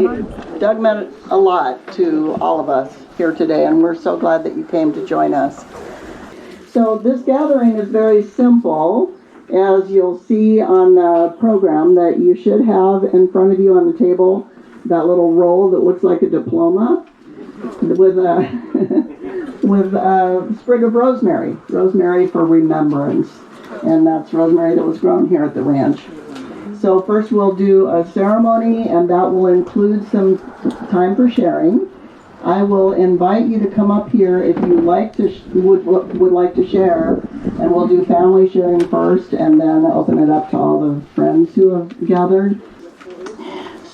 are. Doug meant a lot to all of us here today, and we're so glad that you came to join us. So this gathering is very simple, as you'll see on the program that you should have in front of you on the table, that little roll that looks like a diploma with a with a sprig of rosemary for remembrance, and that's rosemary that was grown here at the ranch. So first we'll do a ceremony, and that will include some time for sharing. I will invite you to come up here if you like to would like to share, and we'll do family sharing first, and then open it up to all the friends who have gathered.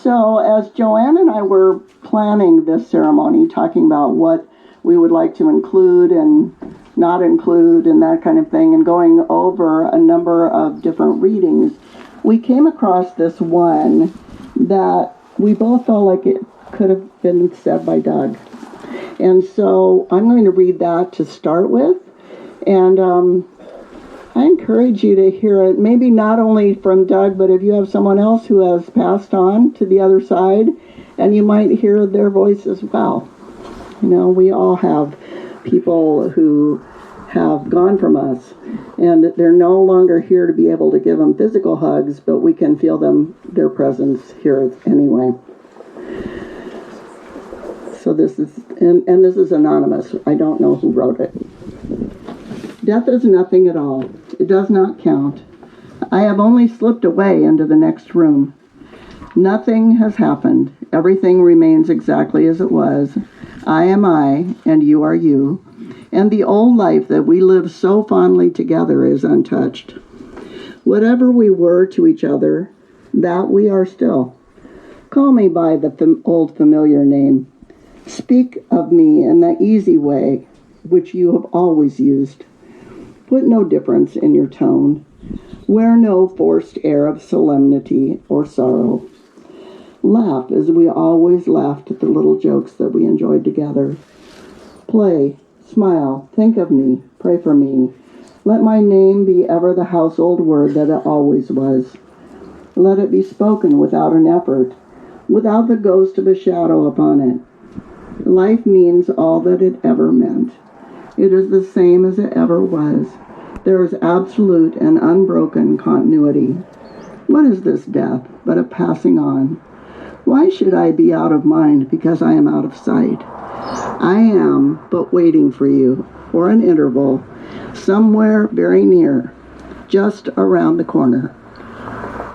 So as Joanne and I were planning this ceremony, talking about what we would like to include and not include and that kind of thing, and going over a number of different readings, we came across this one that we both felt like it could have been said by Doug. And so I'm going to read that to start with. And I encourage you to hear it, maybe not only from Doug, but if you have someone else who has passed on to the other side, and you might hear their voice as well. You know, we all have people who have gone from us, and they're no longer here to be able to give them physical hugs, but we can feel their presence here anyway. So this is, and this is anonymous. I don't know who wrote it. Death is nothing at all. It does not count. I have only slipped away into the next room. Nothing has happened. Everything remains exactly as it was. I am I, and you are you. And the old life that we lived so fondly together is untouched. Whatever we were to each other, that we are still. Call me by the old familiar name. Speak of me in the easy way which you have always used. Put no difference in your tone. Wear no forced air of solemnity or sorrow. Laugh as we always laughed at the little jokes that we enjoyed together. Play, smile, think of me, pray for me. Let my name be ever the household word that it always was. Let it be spoken without an effort, without the ghost of a shadow upon it. Life means all that it ever meant. It is the same as it ever was. There is absolute and unbroken continuity. What is this death but a passing on? Why should I be out of mind because I am out of sight? I am but waiting for you, for an interval, somewhere very near, just around the corner.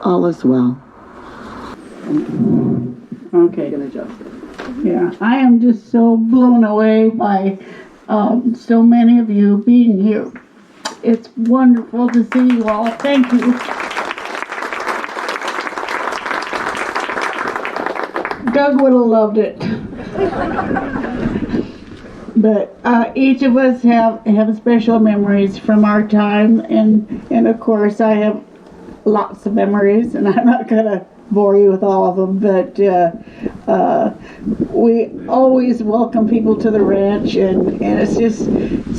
All is well. Okay. Can adjust it. Yeah, I am just so blown away by so many of you being here. It's wonderful to see you all. Thank you. Doug would have loved it. But each of us have special memories from our time, and of course I have lots of memories, and I'm not going to bore you with all of them, but we always welcome people to the ranch, and it's just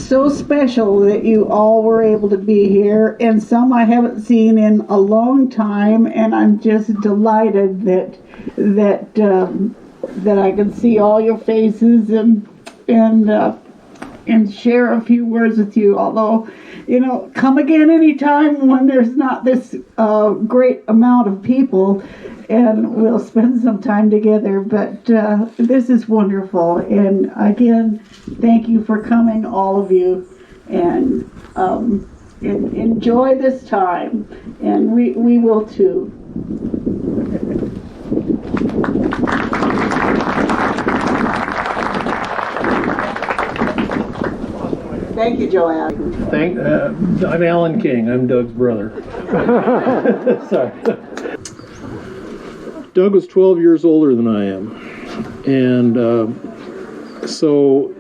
so special that you all were able to be here, and some I haven't seen in a long time, and I'm just delighted that I can see all your faces and share a few words with you, although, you know, come again anytime when there's not this great amount of people, and we'll spend some time together. But this is wonderful, and again, thank you for coming, all of you, and enjoy this time, and we will too. Thank you, Joanne. I'm Alan King. I'm Doug's brother. Sorry. Doug was 12 years older than I am, and so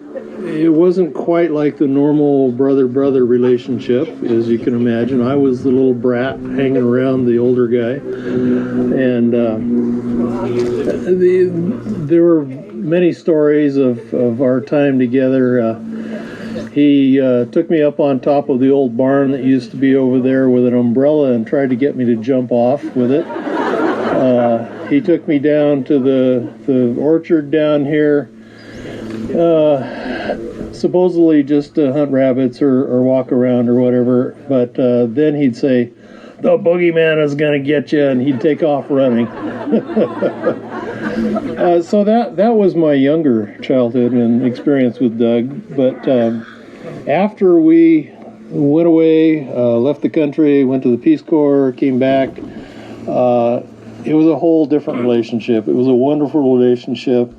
it wasn't quite like the normal brother-brother relationship, as you can imagine. I was the little brat hanging around the older guy, and there were many stories of our time together. He took me up on top of the old barn that used to be over there with an umbrella and tried to get me to jump off with it. he took me down to the orchard down here, supposedly just to hunt rabbits or walk around or whatever. But then he'd say, "The boogeyman is going to get you," and he'd take off running. So that was my younger childhood and experience with Doug. But after we went away, left the country, went to the Peace Corps, came back, it was a whole different relationship. It was a wonderful relationship.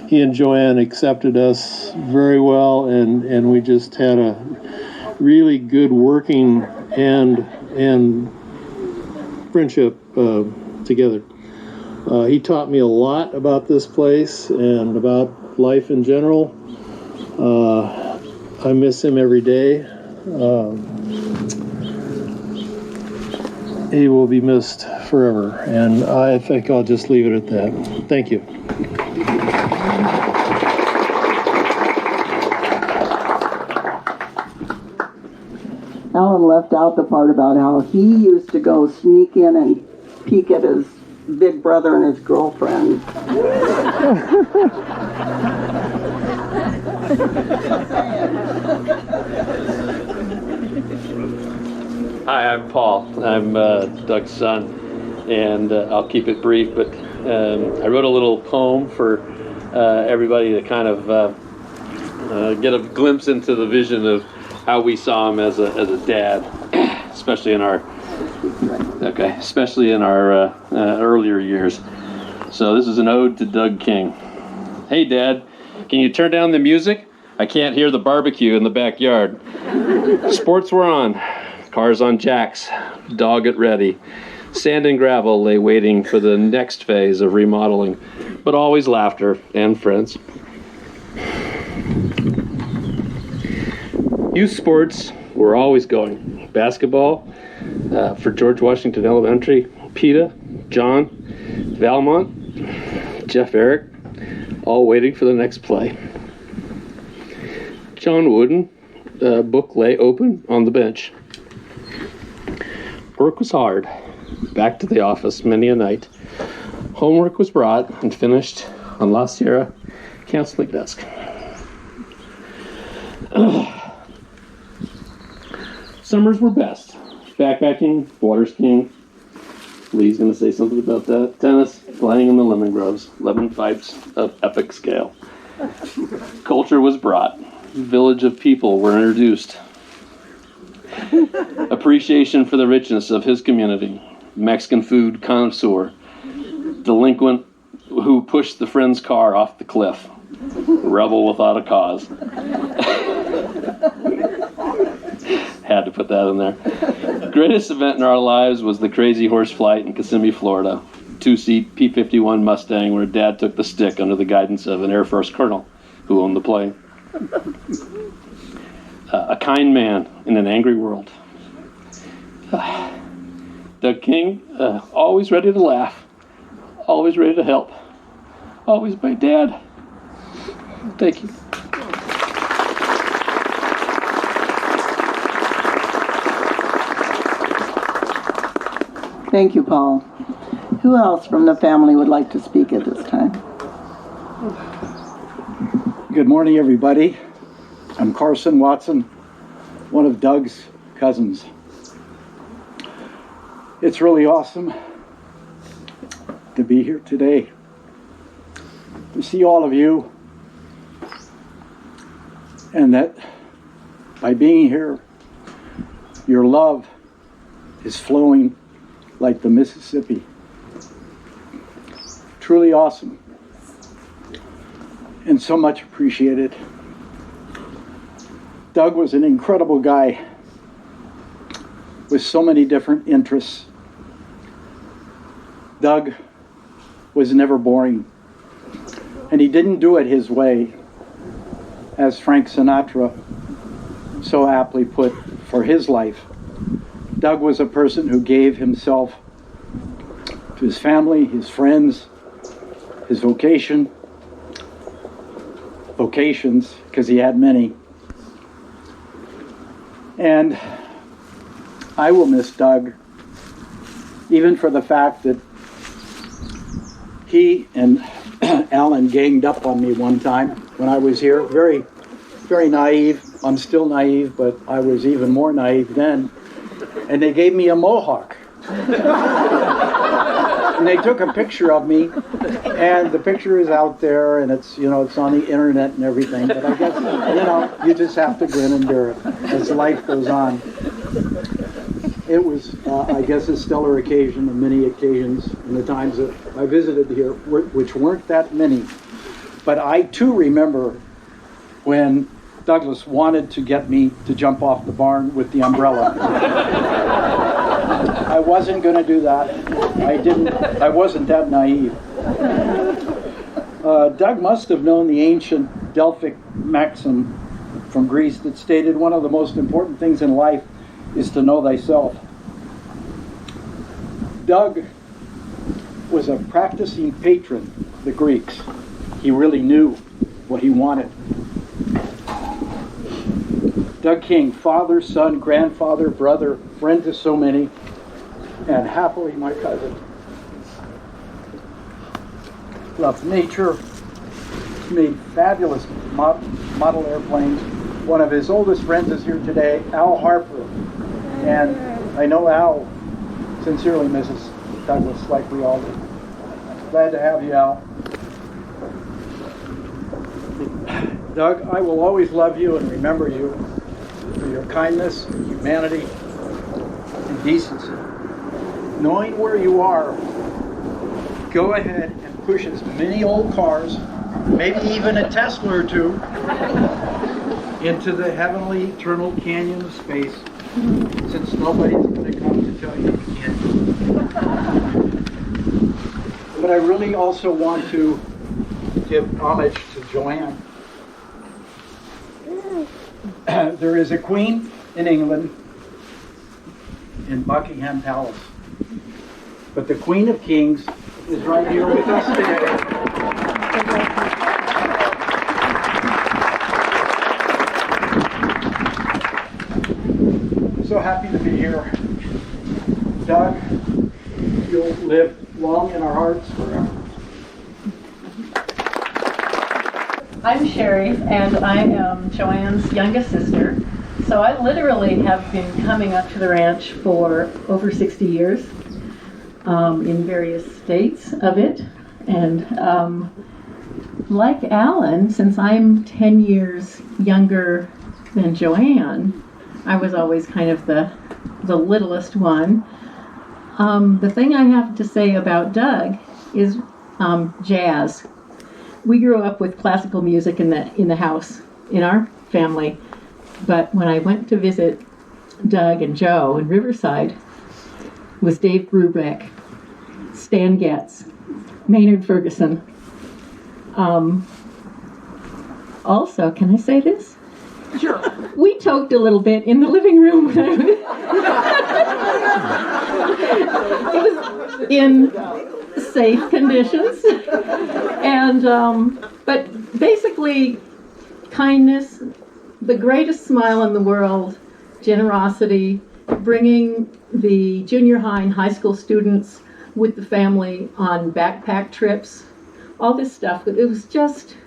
He and Joanne accepted us very well, and we just had a really good working and friendship together. He taught me a lot about this place and about life in general. I miss him every day. He will be missed forever, and I think I'll just leave it at that. Thank you. Alan left out the part about how he used to go sneak in and peek at his big brother and his girlfriend. Hi, I'm Paul. I'm Doug's son, and I'll keep it brief, but I wrote a little poem for everybody to kind of get a glimpse into the vision of how we saw him as a dad, especially in our earlier years. So this is an ode to Doug King. Hey, Dad, can you turn down the music? I can't hear the barbecue in the backyard. Sports were on. Cars on jacks, dog at ready. Sand and gravel lay waiting for the next phase of remodeling, but always laughter and friends. Youth sports were always going. Basketball for George Washington Elementary, PETA, John, Valmont, Jeff Eric, all waiting for the next play. John Wooden, book lay open on the bench. Work was hard. Back to the office many a night. Homework was brought and finished on La Sierra counseling desk. Summers were best. Backpacking, water skiing. Lee's going to say something about that. Tennis, playing in the lemon groves. Lemon fights of epic scale. Culture was brought. Village of people were introduced. Appreciation for the richness of his community. Mexican food connoisseur. Delinquent who pushed the friend's car off the cliff. Rebel without a cause. Had to put that in there. Greatest event in our lives was the Crazy Horse Flight in Kissimmee, Florida. 2-seat P-51 Mustang where Dad took the stick under the guidance of an Air Force colonel who owned the plane. A kind man in an angry world. Doug King, always ready to laugh, always ready to help, always my dad. Thank you. Thank you, Paul. Who else from the family would like to speak at this time? Good morning, everybody. I'm Carson Watson, one of Doug's cousins. It's really awesome to be here today, to see all of you, and that by being here, your love is flowing like the Mississippi. Truly awesome, and so much appreciated. Doug was an incredible guy with so many different interests. Doug was never boring, and he didn't do it his way, as Frank Sinatra so aptly put for his life. Doug was a person who gave himself to his family, his friends, his vocations, because he had many. And I will miss Doug, even for the fact that he and Alan ganged up on me one time when I was here. Very, very naive. I'm still naive, but I was even more naive then. And they gave me a mohawk. And they took a picture of me, and the picture is out there, and it's, it's on the internet and everything. But I guess, you just have to grin and bear it as life goes on. It was, I guess, a stellar occasion on many occasions in the times that I visited here, which weren't that many. But I, too, remember when Douglas wanted to get me to jump off the barn with the umbrella. I wasn't going to do that. I wasn't that naive. Doug must have known the ancient Delphic maxim from Greece that stated one of the most important things in life is to know thyself. Doug was a practicing patron of the Greeks. He really knew what he wanted. Doug King, father, son, grandfather, brother, friend to so many, and happily my cousin. Loved nature, made fabulous model airplanes. One of his oldest friends is here today, Al Harper. And I know Al sincerely misses Douglas like we all do. Glad to have you, Al. Doug, I will always love you and remember you for your kindness, humanity, and decency. Knowing where you are, go ahead and push as many old cars, maybe even a Tesla or two, into the heavenly eternal canyon of space, since nobody's going to come to tell you you can't. But I really also want to give homage to Joanne. There is a queen in England in Buckingham Palace, but the Queen of Kings is right here with us today. So happy to be here. Doug, you'll live long in our hearts forever. I'm Sherry, and I am Joanne's youngest sister. So I literally have been coming up to the ranch for over 60 years in various states of it. And like Alan, since I'm 10 years younger than Joanne, I was always kind of the littlest one. The thing I have to say about Doug is jazz. We grew up with classical music in the house, in our family. But when I went to visit Doug and Joe in Riverside, it was Dave Brubeck, Stan Getz, Maynard Ferguson. Also, can I say this? Sure. We toked a little bit in the living room. It was in safe conditions. And, but basically, kindness, the greatest smile in the world, generosity, bringing the junior high and high school students with the family on backpack trips, all this stuff. It was just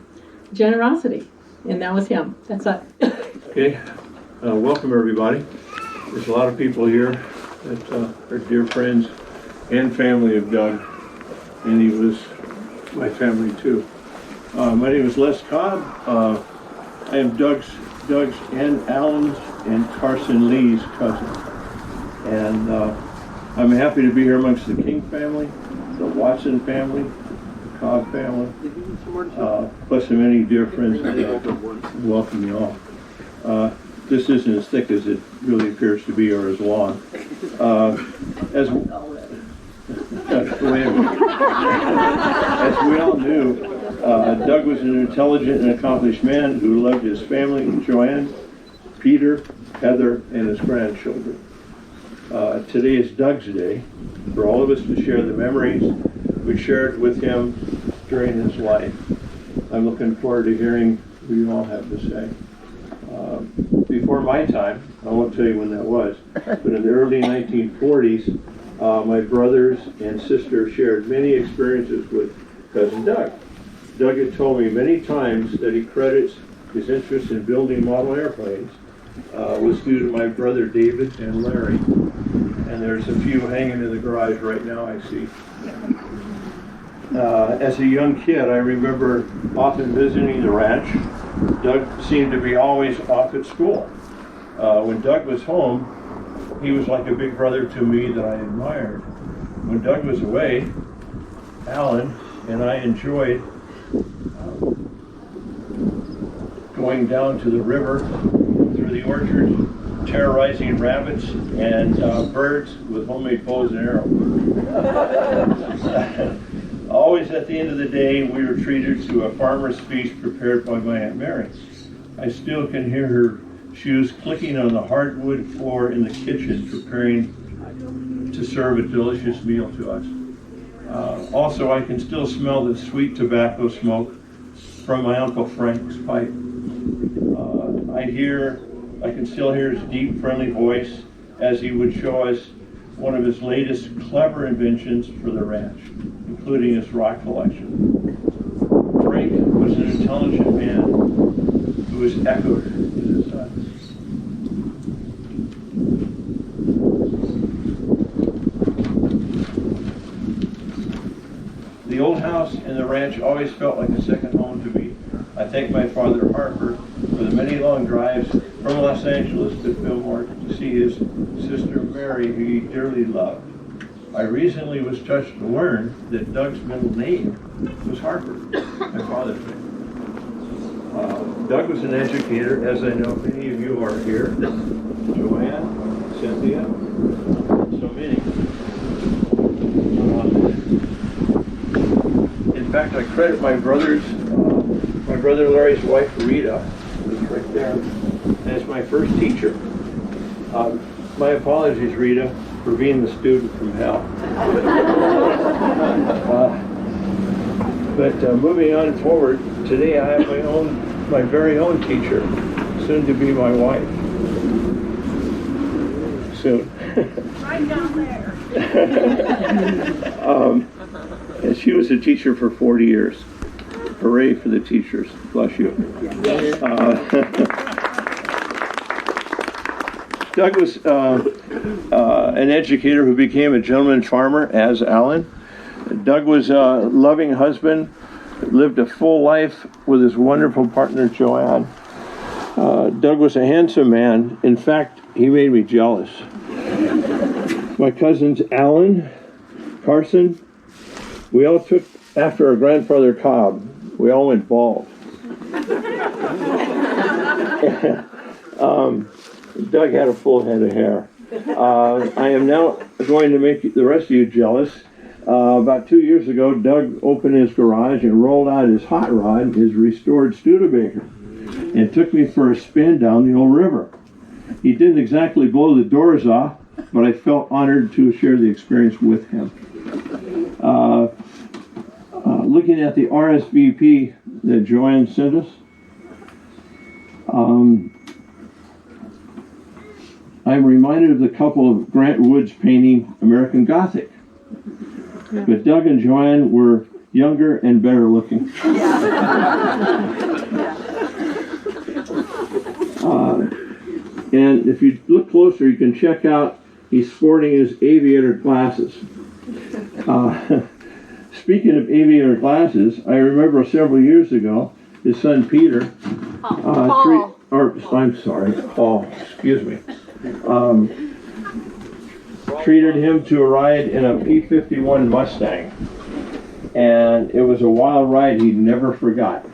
generosity, and that was him. That's it. Okay, welcome everybody. There's a lot of people here that are dear friends and family of Doug, and he was my family too. My name is Les Cobb. I am Doug's and Alan's and Carson Lee's cousin. And I'm happy to be here amongst the King family, the Watson family, the Cobb family, plus the many dear friends of Doug. Welcome you all. This isn't as thick as it really appears to be or as long. As we all knew, Doug was an intelligent and accomplished man who loved his family, Joanne, Peter, Heather, and his grandchildren. Today is Doug's day for all of us to share the memories we shared with him during his life. I'm looking forward to hearing what you all have to say. Before my time, I won't tell you when that was, but in the early 1940s, my brothers and sister shared many experiences with cousin Doug. Doug had told me many times that he credits his interest in building model airplanes was due to my brother David and Larry. And there's a few hanging in the garage right now, I see. As a young kid, I remember often visiting the ranch. Doug seemed to be always off at school. When Doug was home, he was like a big brother to me that I admired. When Doug was away, Alan and I enjoyed going down to the river, through the orchards, terrorizing rabbits and birds with homemade bows and arrows. Always at the end of the day, we were treated to a farmer's feast prepared by my Aunt Mary. I still can hear her shoes clicking on the hardwood floor in the kitchen, preparing to serve a delicious meal to us. Also, I can still smell the sweet tobacco smoke from my Uncle Frank's pipe. I can still hear his deep, friendly voice as he would show us one of his latest clever inventions for the ranch, including his rock collection. Frank was an intelligent man who was echoed in his son. The old house and the ranch always felt like a second home to me. I thank my father Harper for the many long drives from Los Angeles to Fillmore to see his sister Mary, who he dearly loved. I recently was touched to learn that Doug's middle name was Harper, my father's name. Doug was an educator, as I know many of you are here. Joanne, Cynthia, so many. In fact, I credit my brother Larry's wife, Rita, who's right there, as my first teacher. My apologies, Rita, for being the student from hell. But moving on forward, today I have my very own teacher, soon to be my wife. Soon. Right down there. And she was a teacher for 40 years. Hooray for the teachers. Bless you. Doug was an educator who became a gentleman farmer as Alan. Doug was a loving husband, lived a full life with his wonderful partner Joanne. Doug was a handsome man. In fact, he made me jealous. My cousins Alan, Carson, we all took after our grandfather Cobb. We all went bald. Doug had a full head of hair. I am now going to make the rest of you jealous. About 2 years ago, Doug opened his garage and rolled out his hot rod, his restored Studebaker, and took me for a spin down the old river. He didn't exactly blow the doors off, but I felt honored to share the experience with him. Looking at the RSVP that Joanne sent us, I'm reminded of the couple of Grant Wood's painting American Gothic. But Doug and Joanne were younger and better looking. And if you look closer, you can check out he's sporting his aviator glasses. Speaking of aviator glasses, I remember several years ago, his son Peter, Paul, excuse me, treated him to a ride in a P-51 Mustang. And it was a wild ride he never forgot.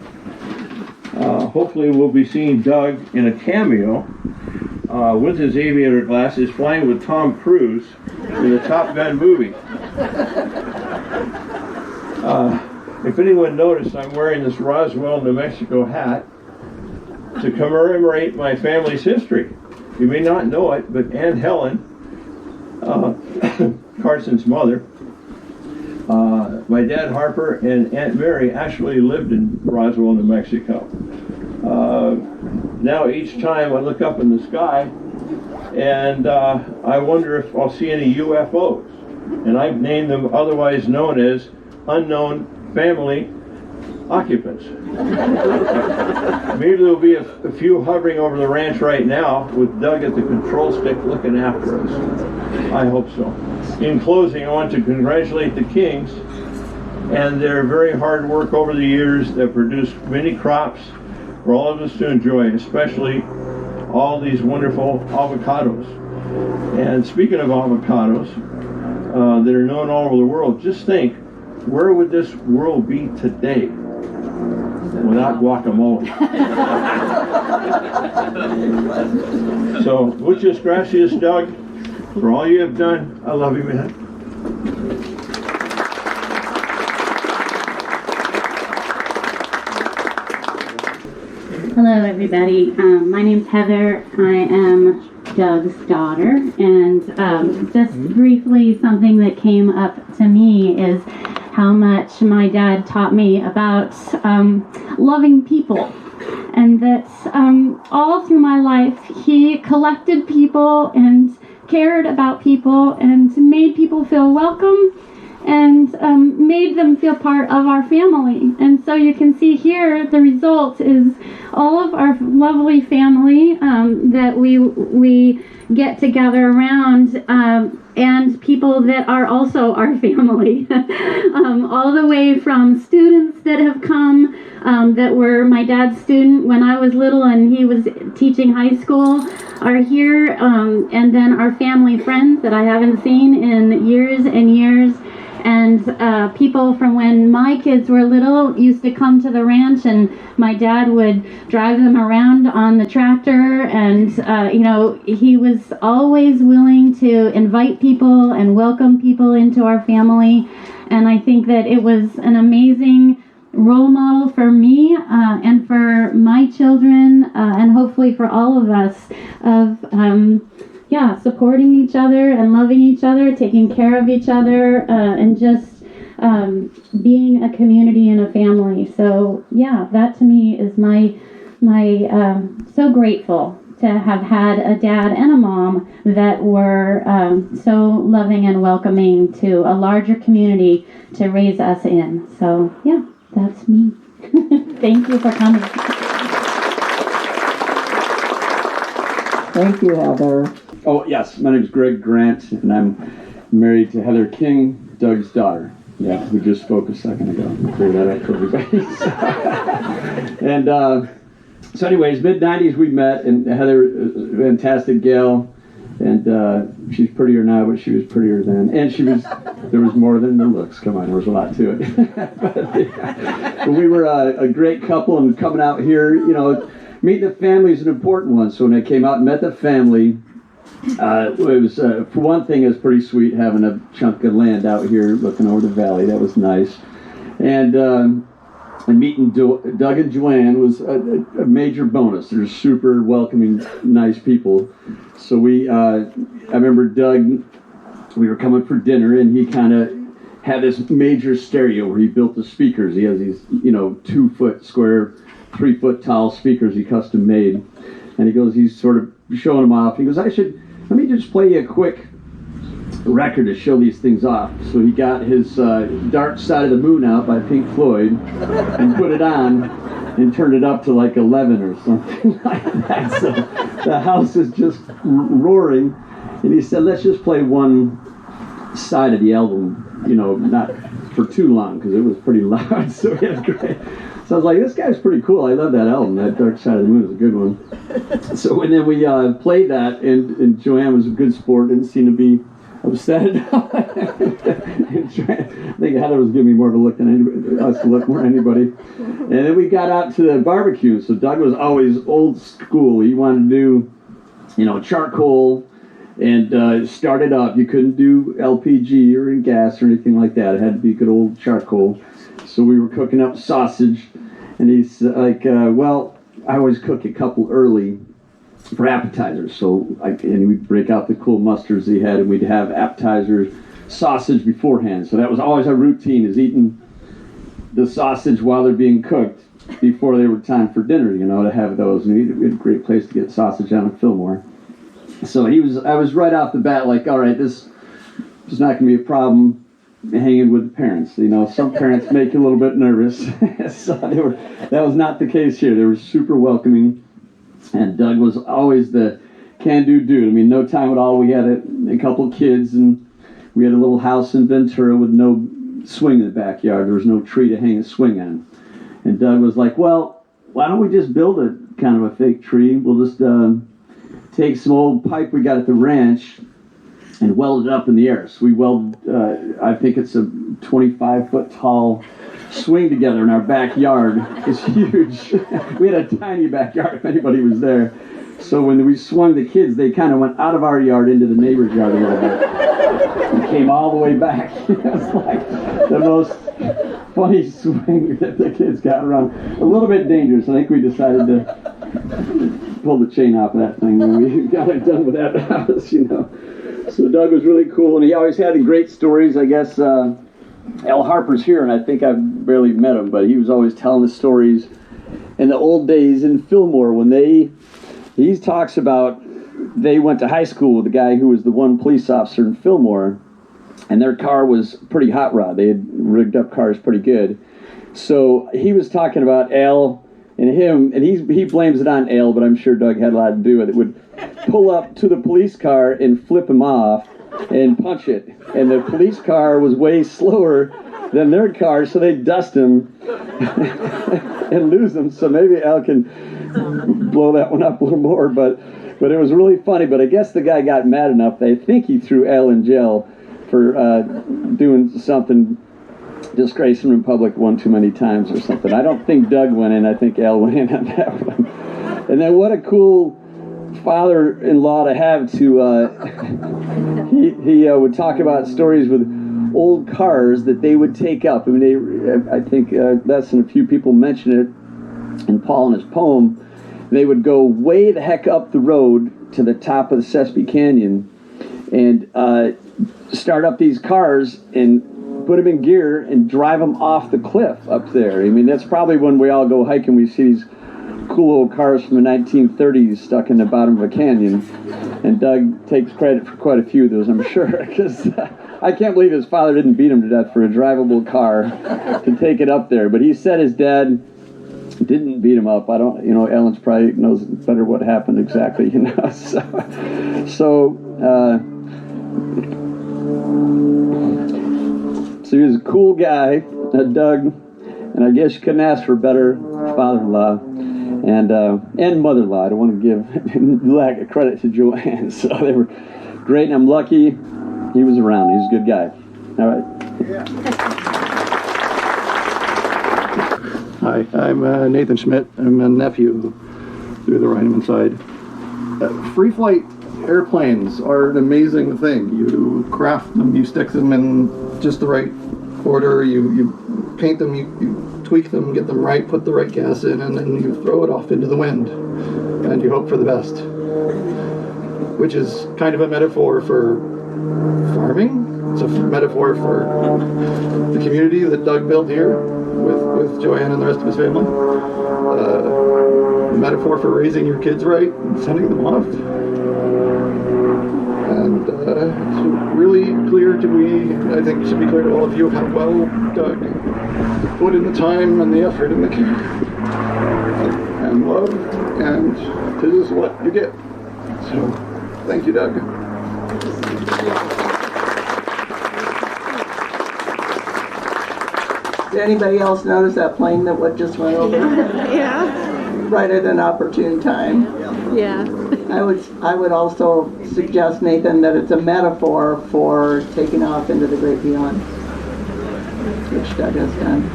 Hopefully we'll be seeing Doug in a cameo with his aviator glasses flying with Tom Cruise in the Top Gun movie. If anyone noticed, I'm wearing this Roswell, New Mexico hat to commemorate my family's history. You may not know it, but Aunt Helen, Carson's mother, my dad Harper, and Aunt Mary actually lived in Roswell, New Mexico. Now each time I look up in the sky and I wonder if I'll see any UFOs. And I've named them otherwise known as unknown family occupants. Maybe there'll be a few hovering over the ranch right now with Doug at the control stick looking after us. I hope so. In closing, I want to congratulate the Kings and their very hard work over the years that produced many crops for all of us to enjoy, especially all these wonderful avocados. And speaking of avocados that are known all over the world, just think, where would this world be today without guacamole? So, muchas gracias, Doug, for all you have done. I love you, man. Hello, everybody. My name's Heather. I am Doug's daughter, and just briefly, something that came up to me is how much my dad taught me about loving people, and that all through my life he collected people and cared about people and made people feel welcome and made them feel part of our family. And so you can see here the result is all of our lovely family that we get together around, and people that are also our family. All the way from students that have come that were my dad's student when I was little and he was teaching high school are here, and then our family friends that I haven't seen in years and years. And people from when my kids were little used to come to the ranch, and my dad would drive them around on the tractor, and he was always willing to invite people and welcome people into our family. And I think that it was an amazing role model for me and for my children, and hopefully for all of us, of supporting each other and loving each other, taking care of each other, and just being a community and a family. So that to me is my so grateful to have had a dad and a mom that were so loving and welcoming to a larger community to raise us in. So that's me. Thank you for coming. Thank you, Heather. Oh, yes, my name is Greg Grant, and I'm married to Heather King, Doug's daughter. Yeah, who just spoke a second ago. Clear that up for everybody. And so anyways, mid-90s we met, and Heather is a fantastic gal, and she's prettier now, but she was prettier then. And there was more than the looks. Come on, there was a lot to it. but we were a great couple, and coming out here, meeting the family is an important one. So when I came out and met the family, it was, for one thing, it was pretty sweet having a chunk of land out here looking over the valley. That was nice. And meeting Doug and Joanne was a major bonus. They're super welcoming, nice people. So I remember Doug, we were coming for dinner, and he kind of had this major stereo where he built the speakers. He has these, 2-foot square, 3-foot tall speakers he custom made. And he's sort of showing them off. He goes, let me just play you a quick record to show these things off. So he got his Dark Side of the Moon out by Pink Floyd and put it on and turned it up to like 11 or something like that. So the house is just roaring. And he said, let's just play one side of the album, not for too long because it was pretty loud. So it was great. So I was like, this guy's pretty cool. I love that album. That Dark Side of the Moon is a good one. So and then we played that, and Joanne was a good sport. Didn't seem to be upset. I think Heather was giving me more of a look than us to look more than anybody. And then we got out to the barbecue. So Doug was always old school. He wanted to do, charcoal and start it up. You couldn't do LPG or gas or anything like that. It had to be good old charcoal. So we were cooking up sausage, and he's like, well, I always cook a couple early for appetizers. So and we'd break out the cool mustards he had, and we'd have appetizers, sausage beforehand. So that was always our routine, is eating the sausage while they're being cooked before they were time for dinner, to have those. And we had a great place to get sausage down in Fillmore. So I was right off the bat like, all right, this is not going to be a problem. hanging with the parents. You know, some parents make you a little bit nervous. So that was not the case here. They were super welcoming. And Doug was always the can-do dude. I mean, no time at all. We had a couple kids, and we had a little house in Ventura with no swing in the backyard. There was no tree to hang a swing on. And Doug was like, well, why don't we just build a kind of a fake tree? We'll just take some old pipe we got at the ranch and weld it up in the air. So we welded, I think it's a 25-foot tall swing together in our backyard. It's huge. We had a tiny backyard if anybody was there. So when we swung the kids, they kind of went out of our yard into the neighbor's yard a little bit and came all the way back. It was like the most funny swing that the kids got around. A little bit dangerous. I think we decided to pull the chain off of that thing when we got it done with that house, you know. So Doug was really cool, and he always had great stories. I guess Al Harper's here, and I think I've barely met him, but he was always telling the stories in the old days in Fillmore when he talks about they went to high school with the guy who was the one police officer in Fillmore, and their car was pretty hot rod. They had rigged up cars pretty good. So he was talking about Al and him, and he blames it on Al, but I'm sure Doug had a lot to do with it, would pull up to the police car and flip him off and punch it. And the police car was way slower than their car, so they'd dust him and lose him. So maybe Al can blow that one up a little more, but it was really funny. But I guess the guy got mad enough, they think he threw Al in jail for doing something, disgracing in public one too many times or something. I don't think Doug went in, I think Al went in on that one. And then what a cool father-in-law to have to, he would talk about stories with old cars that they would take up. I mean, I think less than a few people mention it in Paul in his poem. They would go way the heck up the road to the top of the Sespe Canyon and start up these cars and put them in gear and drive them off the cliff up there. I mean, that's probably when we all go hiking, we see these cool old cars from the 1930s stuck in the bottom of a canyon. And Doug takes credit for quite a few of those, I'm sure, because I can't believe his father didn't beat him to death for a drivable car to take it up there. But he said his dad didn't beat him up. I don't, you know, Ellen's probably knows better what happened exactly, you know. So he was a cool guy, Doug, and I guess you couldn't ask for a better father-in-law and mother-in-law. I don't want to give lack of credit to Joanne. So they were great, and I'm lucky he was around. He was a good guy. All right. Yeah. Hi, I'm Nathan Schmidt. I'm a nephew through the Reineman side. Free flight airplanes are an amazing thing. You craft them, you stick them in just the right order, you paint them, you tweak them, get them right, put the right gas in, and then you throw it off into the wind. And you hope for the best. Which is kind of a metaphor for farming. It's a metaphor for the community that Doug built here with Joanne and the rest of his family. A metaphor for raising your kids right and sending them off. And it's really clear to me, I think it should be clear to all of you how well Doug put in the time and the effort and the care and love, and this is what you get. So, thank you, Doug. Did anybody else notice that plane that just went over? Yeah. Right at an opportune time. Yeah. I would also suggest, Nathan, that it's a metaphor for taking off into the great beyond, which Doug has done.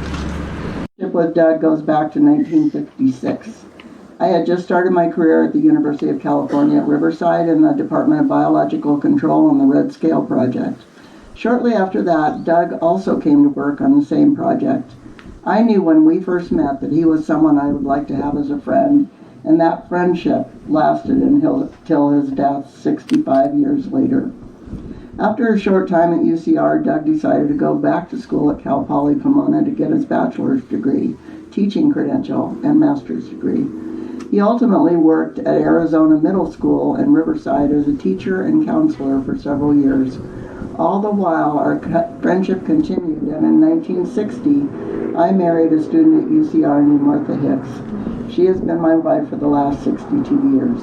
With Doug goes back to 1956. I had just started my career at the University of California at Riverside in the Department of Biological Control on the Red Scale Project. Shortly after that, Doug also came to work on the same project. I knew when we first met that he was someone I would like to have as a friend, and that friendship lasted until his death 65 years later. After a short time at UCR, Doug decided to go back to school at Cal Poly Pomona to get his bachelor's degree, teaching credential, and master's degree. He ultimately worked at Arizona Middle School in Riverside as a teacher and counselor for several years, All the while, our friendship continued, and in 1960, I married a student at UCR named Martha Hicks. She has been my wife for the last 62 years.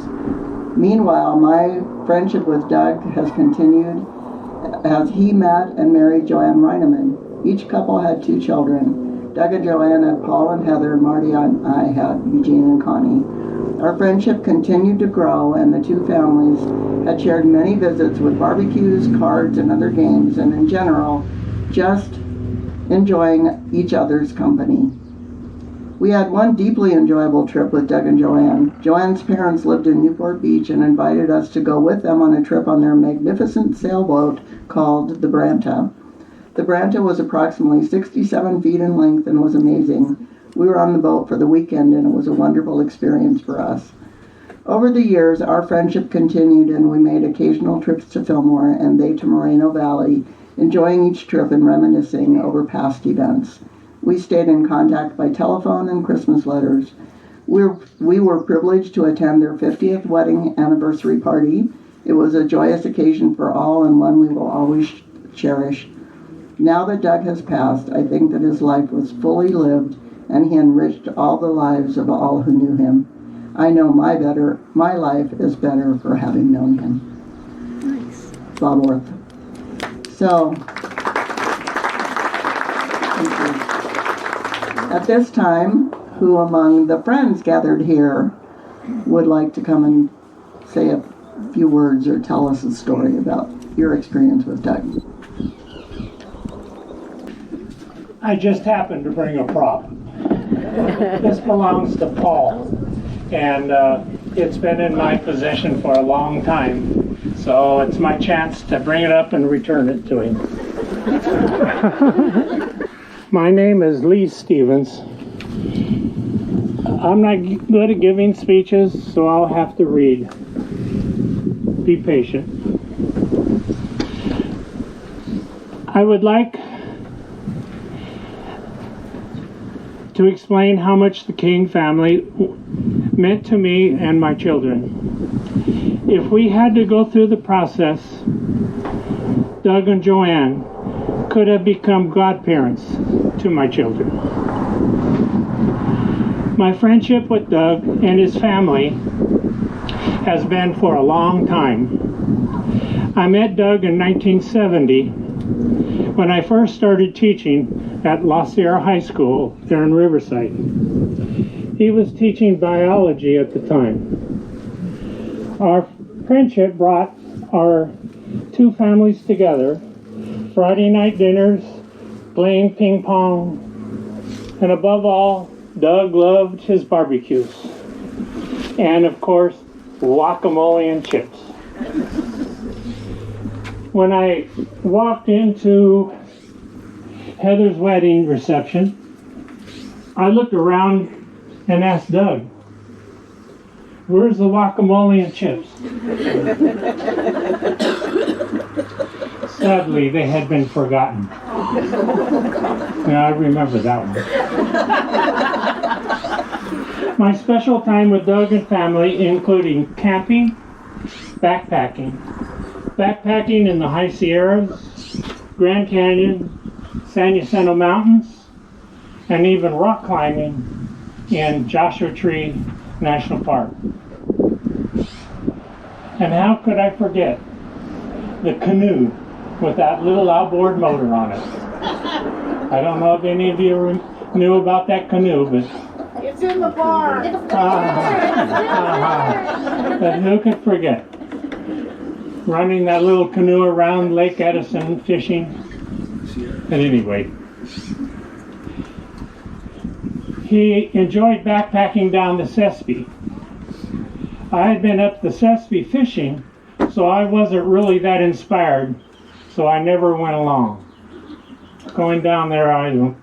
Meanwhile, my friendship with Doug has continued as he met and married Joanne Reineman. Each couple had 2 children. Doug and Joanne had Paul and Heather, Marty and I had Eugene and Connie. Our friendship continued to grow, and the 2 families had shared many visits with barbecues, cards, and other games, and in general, just enjoying each other's company. We had one deeply enjoyable trip with Doug and Joanne. Joanne's parents lived in Newport Beach and invited us to go with them on a trip on their magnificent sailboat called the Branta. The Branta was approximately 67 feet in length and was amazing. We were on the boat for the weekend, and it was a wonderful experience for us. Over the years, our friendship continued, and we made occasional trips to Fillmore and they to Moreno Valley, enjoying each trip and reminiscing over past events. We stayed in contact by telephone and Christmas letters. We were privileged to attend their 50th wedding anniversary party. It was a joyous occasion for all and one we will always cherish. Now that Doug has passed, I think that his life was fully lived and he enriched all the lives of all who knew him. I know my life is better for having known him. Nice. Bob Orth. So, at this time, who among the friends gathered here would like to come and say a few words or tell us a story about your experience with Doug? I just happened to bring a prop. This belongs to Paul, and it's been in my possession for a long time, so it's my chance to bring it up and return it to him. My name is Lee Stevens. I'm not good at giving speeches, so I'll have to read. Be patient. I would like to explain how much the King family meant to me and my children. If we had to go through the process, Doug and Joanne could have become godparents to my children. My friendship with Doug and his family has been for a long time. I met Doug in 1970 when I first started teaching at La Sierra High School there in Riverside. He was teaching biology at the time. Our friendship brought our 2 families together, Friday night dinners, playing ping pong, and above all, Doug loved his barbecues. And of course, guacamole and chips. When I walked into Heather's wedding reception, I looked around and asked Doug, "Where's the guacamole and chips?" Sadly, they had been forgotten. Yeah, I remember that one. My special time with Doug and family including camping, backpacking in the High Sierras, Grand Canyon, San Jacinto Mountains, and even rock climbing in Joshua Tree National Park. And how could I forget the canoe with that little outboard motor on it? I don't know if any of you knew about that canoe, but It's in the bar. but who could forget running that little canoe around Lake Edison fishing? At any rate, he enjoyed backpacking down the Sespe. I had been up the Sespe fishing, so I wasn't really that inspired, so I never went along. Going down there,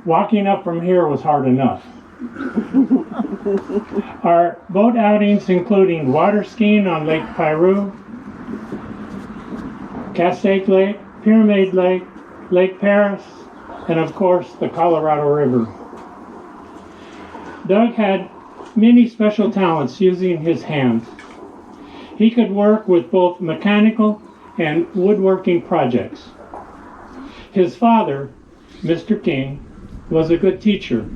walking up from here was hard enough. Our boat outings including water skiing on Lake Piru, Castaic Lake, Pyramid Lake, Lake Paris, and of course the Colorado River. Doug had many special talents using his hands. He could work with both mechanical and woodworking projects. His father, Mr. King, was a good teacher.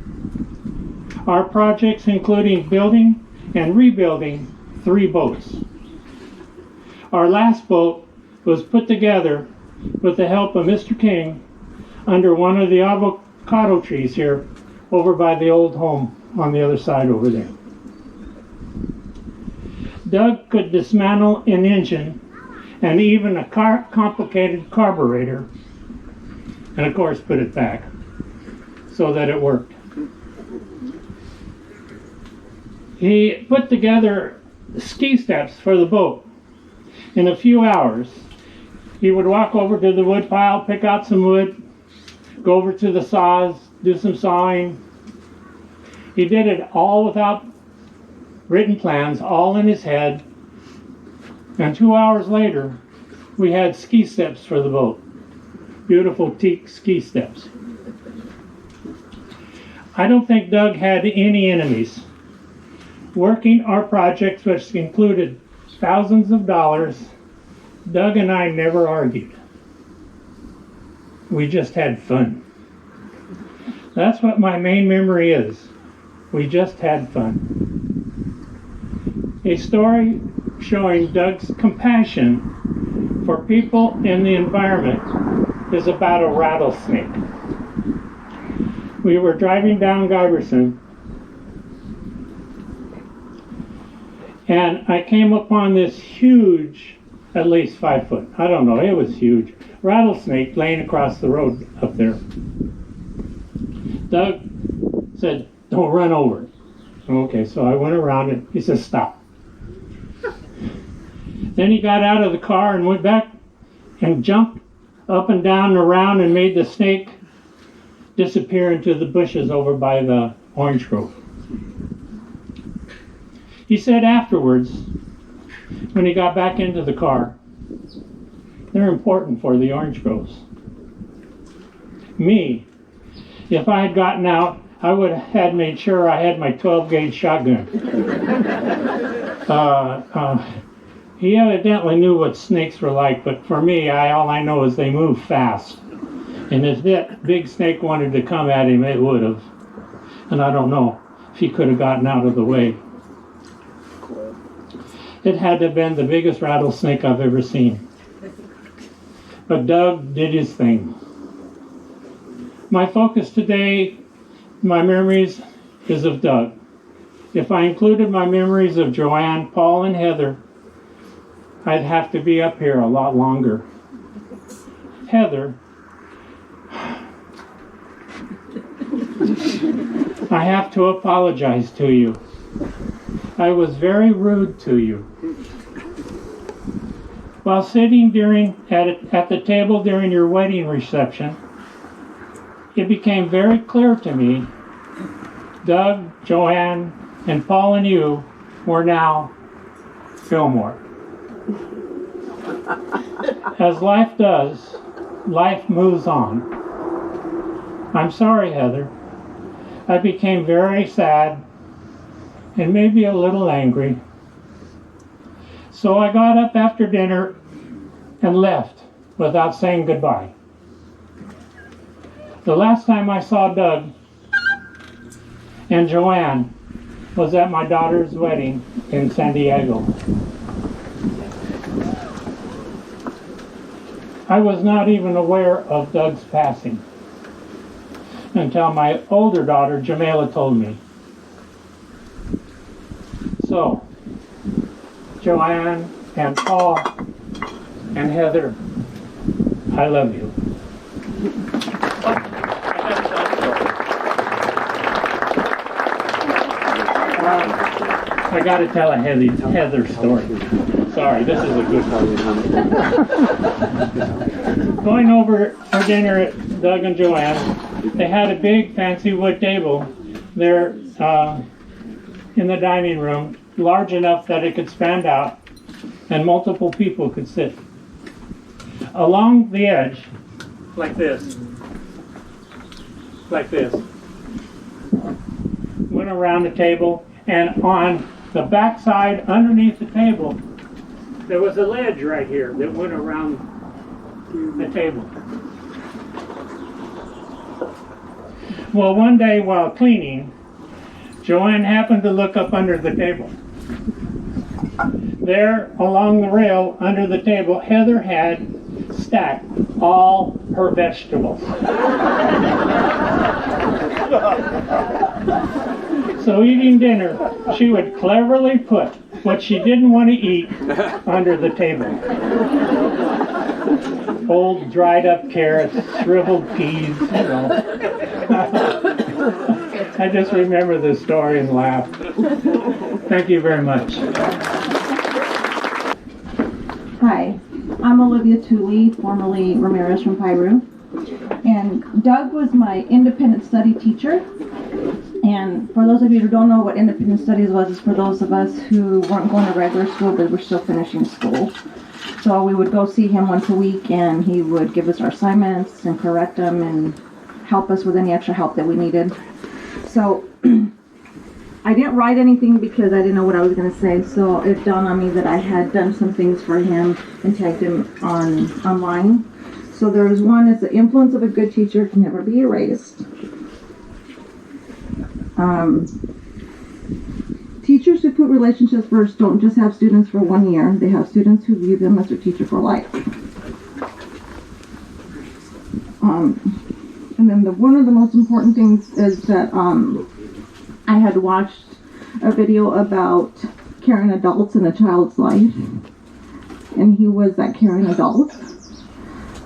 Our projects including building and rebuilding 3 boats. Our last boat was put together with the help of Mr. King under one of the avocado trees here over by the old home on the other side over there. Doug could dismantle an engine and even a complicated carburetor, and of course put it back so that it worked. He put together ski steps for the boat in a few hours. He would walk over to the wood pile, pick out some wood, go over to the saws, do some sawing. He did it all without written plans, all in his head. And 2 hours later, we had ski steps for the boat. Beautiful teak ski steps. I don't think Doug had any enemies. Working our projects, which included thousands of dollars, Doug and I never argued. We just had fun. That's what my main memory is. We just had fun. A story showing Doug's compassion for people and the environment is about a rattlesnake. We were driving down Giberson, and I came upon this huge, at least 5 foot, I don't know, it was huge, rattlesnake laying across the road up there. Doug said, "Don't run over it." Okay, so I went around it. He said, "Stop." Then he got out of the car and went back and jumped up and down and around and made the snake disappear into the bushes over by the orange grove. He said afterwards, when he got back into the car, they're important for the orange groves. Me, if I had gotten out, I would have had made sure I had my 12-gauge shotgun. He evidently knew what snakes were like, but for me, all I know is they move fast. And if that big snake wanted to come at him, it would have. And I don't know if he could have gotten out of the way. It had to have been the biggest rattlesnake I've ever seen. But Doug did his thing. My focus today, my memories, is of Doug. If I included my memories of Joanne, Paul, and Heather, I'd have to be up here a lot longer. Heather, I have to apologize to you. I was very rude to you. While sitting at the table during your wedding reception, it became very clear to me Doug, Joanne, and Paul and you were now Fillmore. As life does, life moves on. I'm sorry, Heather. I became very sad and maybe a little angry. So I got up after dinner and left without saying goodbye. The last time I saw Doug and Joanne was at my daughter's wedding in San Diego. I was not even aware of Doug's passing until my older daughter, Jamela, told me. So, Joanne and Paul and Heather, I love you. I got to tell a Heather story. Sorry, this is a good one. Going over for dinner at Doug and Joanne, they had a big fancy wood table there in the dining room, large enough that it could stand out and multiple people could sit. Along the edge, like this, went around the table, and on the back side underneath the table there was a ledge right here that went around the table. Well, one day while cleaning, Joanne happened to look up under the table. There, along the rail under the table, Heather had stacked all her vegetables. So eating dinner, she would cleverly put what she didn't want to eat under the table. Old dried up carrots, shriveled peas, you know. I just remember this story and laugh. Thank you very much. Hi, I'm Olivia Tooley, formerly Ramirez from Piru. And Doug was my independent study teacher. And for those of you who don't know what independent studies was, it's for those of us who weren't going to regular school but were still finishing school. So we would go see him once a week, and he would give us our assignments and correct them and help us with any extra help that we needed. So I didn't write anything because I didn't know what I was going to say, so it dawned on me that I had done some things for him and tagged him online. So there's one, is the influence of a good teacher can never be erased. Teachers who put relationships first don't just have students for 1 year, they have students who view them as their teacher for life. And then one of the most important things is that I had watched a video about caring adults in a child's life, and he was that caring adult.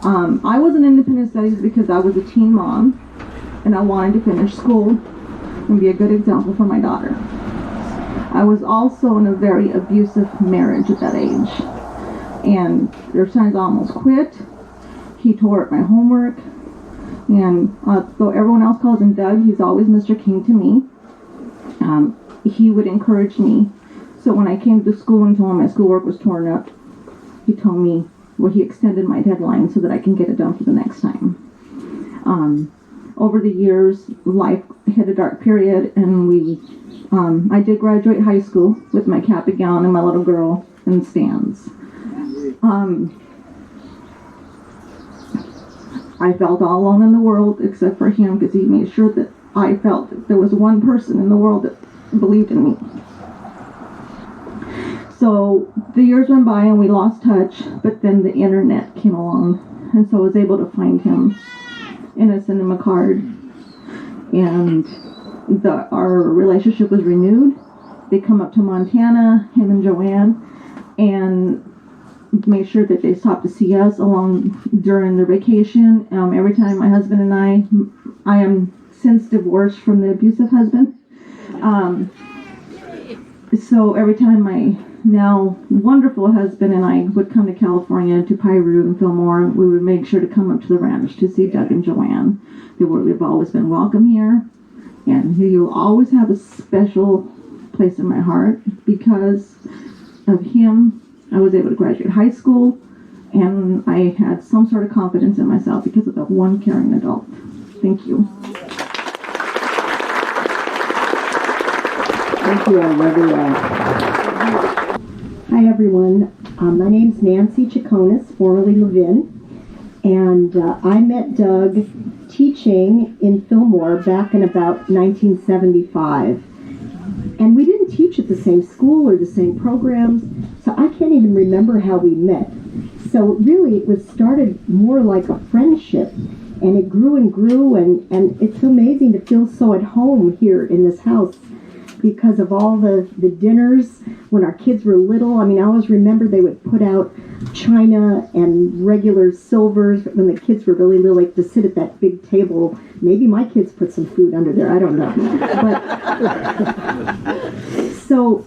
I was in independent studies because I was a teen mom, and I wanted to finish school and be a good example for my daughter. I was also in a very abusive marriage at that age, and there were times I almost quit. He tore up my homework, and though everyone else calls him Doug, he's always Mr. King to me. He would encourage me. So when I came to school and told him my schoolwork was torn up, he told me, well, he extended my deadline so that I can get it done for the next time. Over the years, life hit a dark period, and I did graduate high school with my cap and gown and my little girl in stands. I felt all alone in the world except for him, because he made sure that I felt that there was one person in the world that believed in me. So the years went by and we lost touch, but then the internet came along, and so I was able to find him in a cinema card, and our relationship was renewed. They come up to Montana, him and Joanne, and made sure that they stopped to see us along during their vacation. Every time my husband and I am since divorced from the abusive husband. So every time my now wonderful husband and I would come to California, to Piru and Fillmore, we would make sure to come up to the ranch to see Doug and Joanne. They've always been welcome here, and he will always have a special place in my heart. Because of him, I was able to graduate high school, and I had some sort of confidence in myself because of that one caring adult. Thank you. Thank you, Olivia. Hi, everyone. My name's Nancy Chaconis, formerly Levin, and I met Doug teaching in Fillmore back in about 1975. And we didn't teach at the same school or the same programs, so I can't even remember how we met. So really, it was started more like a friendship, and it grew and grew, and it's amazing to feel so at home here in this house because of all the dinners when our kids were little. I mean, I always remember they would put out china and regular silvers when the kids were really little, like to sit at that big table. Maybe my kids put some food under there, I don't know. But so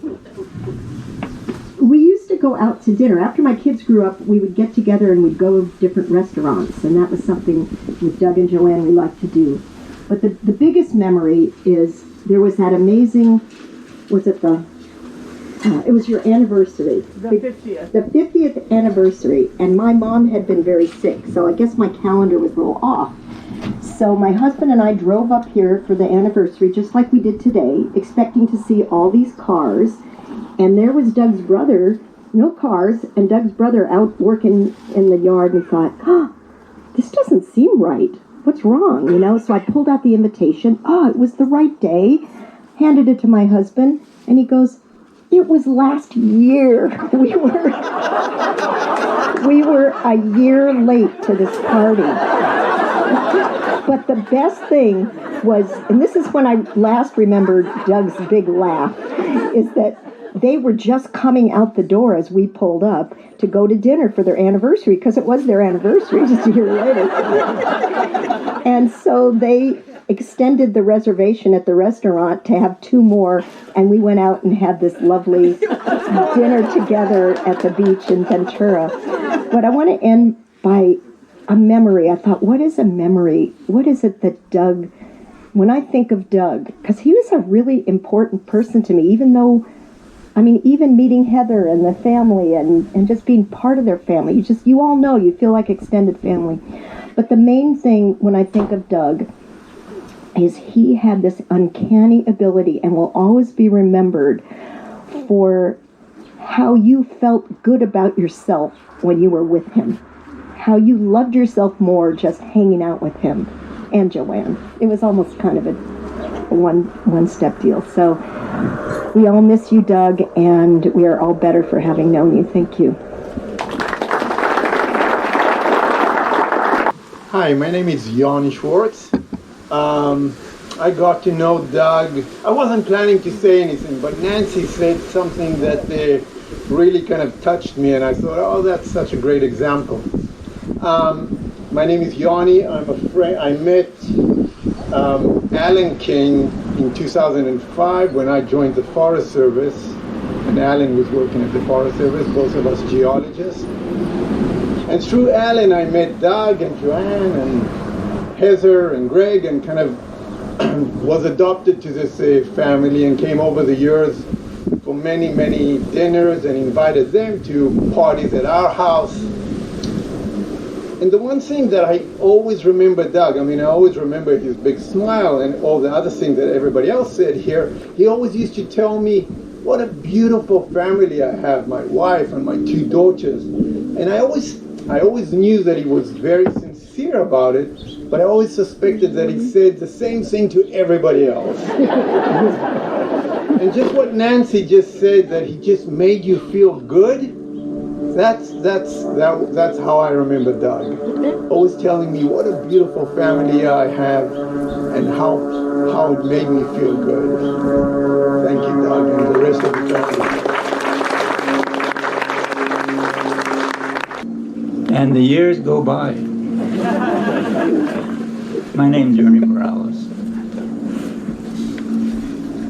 we used to go out to dinner. After my kids grew up, we would get together and we'd go to different restaurants, and that was something with Doug and Joanne we liked to do. But the biggest memory is there was that amazing, it was your anniversary. The 50th. The 50th anniversary, and my mom had been very sick, so I guess my calendar was a little off. So my husband and I drove up here for the anniversary, just like we did today, expecting to see all these cars, and there was Doug's brother no cars, and Doug's brother out working in the yard, and thought, oh, this doesn't seem right. What's wrong, you know? So I pulled out the invitation. Oh, it was the right day. Handed it to my husband, and he goes, it was last year. We were a year late to this party. But the best thing was, and this is when I last remembered Doug's big laugh, is that they were just coming out the door as we pulled up to go to dinner for their anniversary, because it was their anniversary just a year later. And so they extended the reservation at the restaurant to have 2 more, and we went out and had this lovely dinner together at the beach in Ventura. But I want to end by a memory. I thought, what is a memory? What is it that Doug, when I think of Doug, because he was a really important person to me, even though, I mean, even meeting Heather and the family and just being part of their family, you all know, you feel like extended family. But the main thing when I think of Doug is he had this uncanny ability and will always be remembered for how you felt good about yourself when you were with him, how you loved yourself more just hanging out with him and Joanne. It was almost kind of a one-step deal. So we all miss you, Doug, and we are all better for having known you. Thank you. Hi, my name is Yanni Schwartz. I got to know Doug. I wasn't planning to say anything, but Nancy said something that really kind of touched me, and I thought, oh, that's such a great example. My name is Yanni. I'm a friend. I met Alan King in 2005 when I joined the Forest Service, and Alan was working at the Forest Service, both of us geologists. And through Alan, I met Doug and Joanne and Heather and Greg, and kind of was adopted to this family and came over the years for many, many dinners and invited them to parties at our house. And the one thing that I always remember Doug, I always remember his big smile and all the other things that everybody else said here. He always used to tell me, what a beautiful family I have, my wife and my 2 daughters. And I always knew that he was very sincere about it, but I always suspected that he said the same thing to everybody else. And just what Nancy just said, that he just made you feel good, that's how I remember Doug. Always telling me what a beautiful family I have and how it made me feel good. Thank you, Doug, and the rest of the family. And the years go by. My name's Ernie Morales.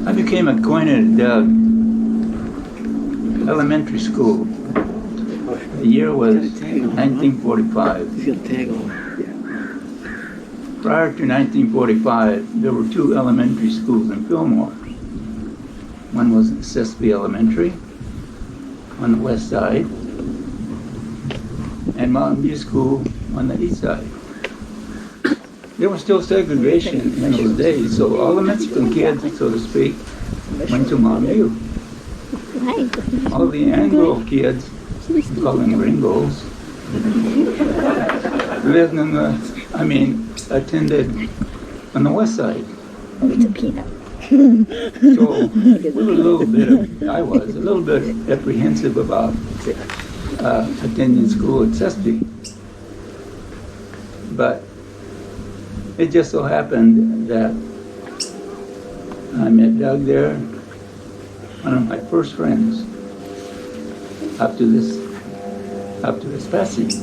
I became acquainted with Doug elementary school. The year was 1945. Prior to 1945, there were 2 elementary schools in Fillmore. One was Sespe Elementary on the west side, and Mountain View School on the east side. There was still segregation in those days, so all the Mexican kids, so to speak, went to Mountain View. All the Anglo kids, we call them gringos, lived attended on the west side. So I was a little bit apprehensive about attending school at Sespe. But it just so happened that I met Doug there, one of my first friends, up to this passage.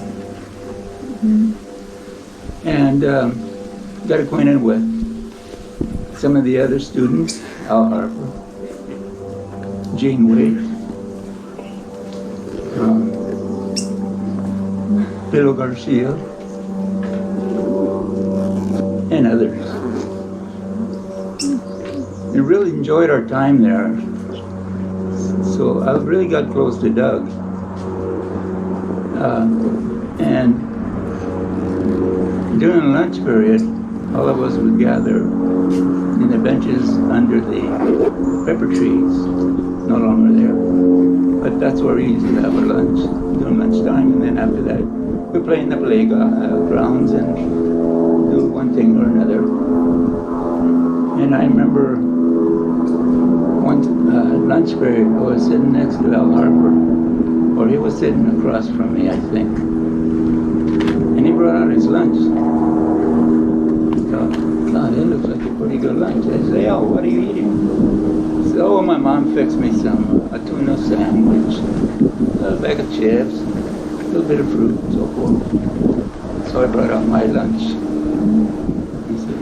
And got acquainted with some of the other students, Al Harper, Jane Wade, Bill Garcia, and others. We really enjoyed our time there. So I really got close to Doug. And during the lunch period, all of us would gather in the benches under the pepper trees, no longer there, but that's where we used to have our lunch during lunchtime, and then after that, we play in the playgrounds and do one thing or another. And I remember one lunch period, I was sitting next to Al Harper, or he was sitting across from me, I think. And he brought out his lunch. I thought, God, it looks like a pretty good lunch. I said, Al, what are you eating? He said, oh, my mom fixed me a tuna sandwich, a bag of chips, a little bit of fruit, and so forth. So I brought out my lunch. He said,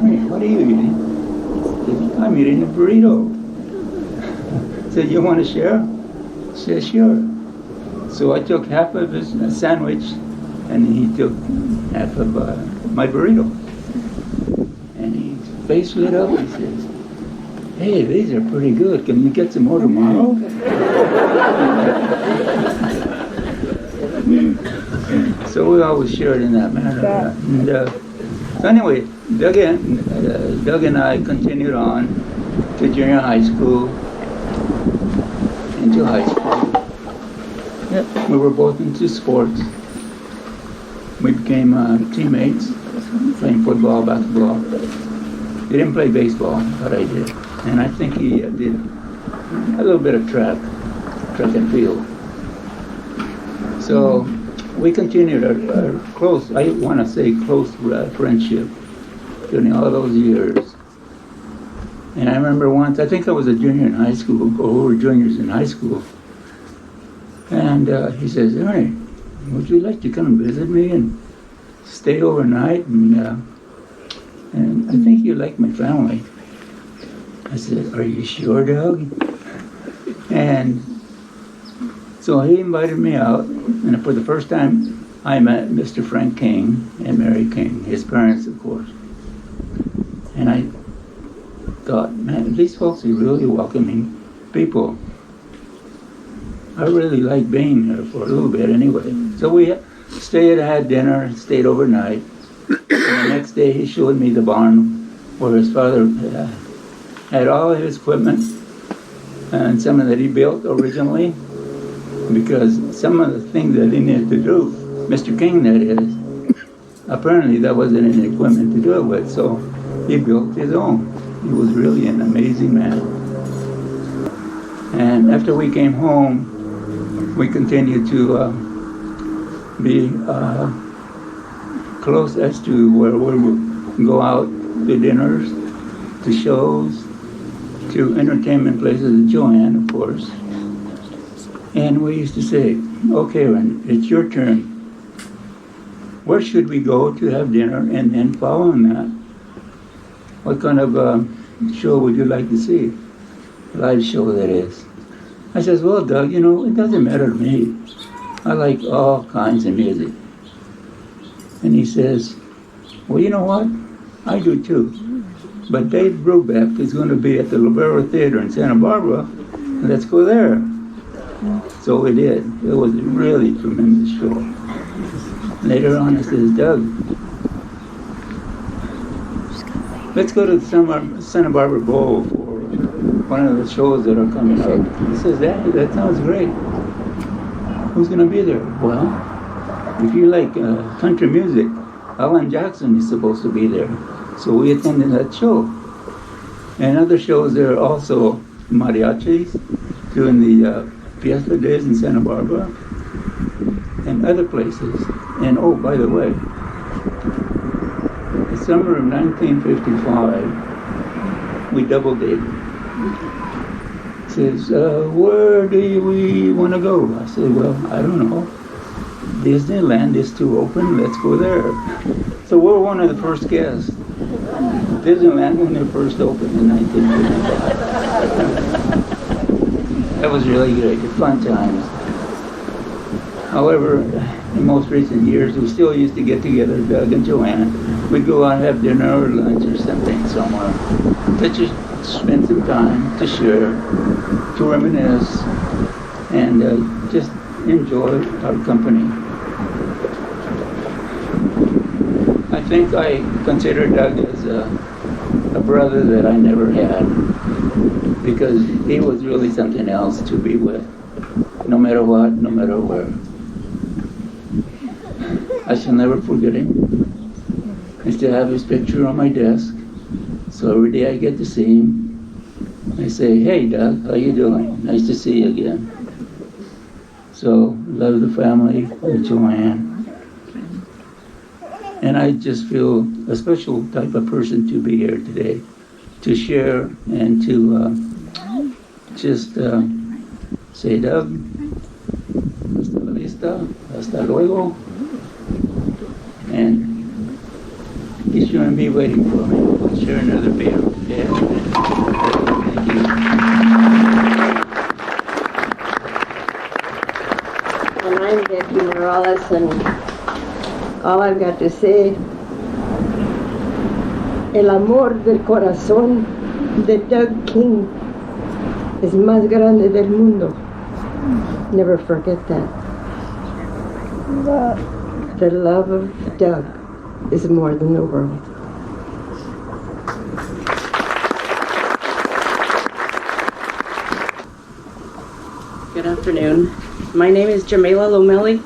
hey, what are you eating? I said, I'm eating a burrito. He said, you want to share? I said, sure. So I took half of his sandwich, and he took half of my burrito. And his face lit up. He says, hey, these are pretty good. Can you get some more tomorrow? So we always shared in that manner. And, so anyway, Doug and I continued on to junior high school, into high school. Yep. We were both into sports. We became teammates, playing football, basketball. He didn't play baseball, but I did. And I think he did a little bit of track and field. So we continued our close, I want to say close friendship during all those years. And I remember once, I think I was a junior in high school, or we were juniors in high school. And he says, Ernie, would you like to come and visit me and stay overnight? And I think you like my family. I said, are you sure, Doug? And so he invited me out, and for the first time, I met Mr. Frank King and Mary King, his parents, of course. And I thought, man, these folks are really welcoming people. I really like being here for a little bit anyway. So we stayed, had dinner, stayed overnight. And the next day he showed me the barn where his father had all of his equipment and some of that he built originally, because some of the things that he needed to do, Mr. King that is, apparently that wasn't any equipment to do it with, so he built his own. He was really an amazing man. And after we came home, we continued to be close as to where we would go out to dinners, to shows, to entertainment places, Joanne, of course. And we used to say, okay, Ren, it's your turn. Where should we go to have dinner? And then following that, what kind of show would you like to see? Live show, that is. I says, well, Doug, it doesn't matter to me. I like all kinds of music. And he says, well, you know what? I do too. But Dave Brubeck is going to be at the Libero Theater in Santa Barbara. Let's go there. So we did. It was a really tremendous show. Later on, I says, Doug, let's go to the Santa Barbara Bowl for one of the shows that are coming up. He says, that sounds great. Who's going to be there? Well, if you like country music, Alan Jackson is supposed to be there. So we attended that show. And other shows there are also mariachis during the Fiesta Days in Santa Barbara and other places. And oh, by the way, the summer of 1955, we double dated. He says, where do we want to go? I said, well, I don't know. Disneyland is too open, let's go there. So we're one of the first guests. Disneyland when it first opened in 1955. That was really good, fun times. However, in most recent years, we still used to get together, Doug and Joanne. We'd go out and have dinner or lunch or something somewhere. To just spend some time, to share, to reminisce, and just enjoy our company. I think I consider Doug as a brother that I never had, because he was really something else to be with. no matter what, no matter where. I shall never forget him. I still have his picture on my desk, so every day I get to see him. I say, "Hey, Doug, how you doing? Nice to see you again." So, love the family, and Joanne. And I just feel a special type of person to be here today, to share and to just say, "Doug, hasta la vista, hasta luego," and he's going to be waiting for me. We'll share another beer. Okay? Thank you. And I'm Becky Morales, and all I've got to say, el amor del corazón de Doug King es más grande del mundo. Never forget that. The love of Doug is more than the world. Good afternoon. My name is Jamila Lomeli,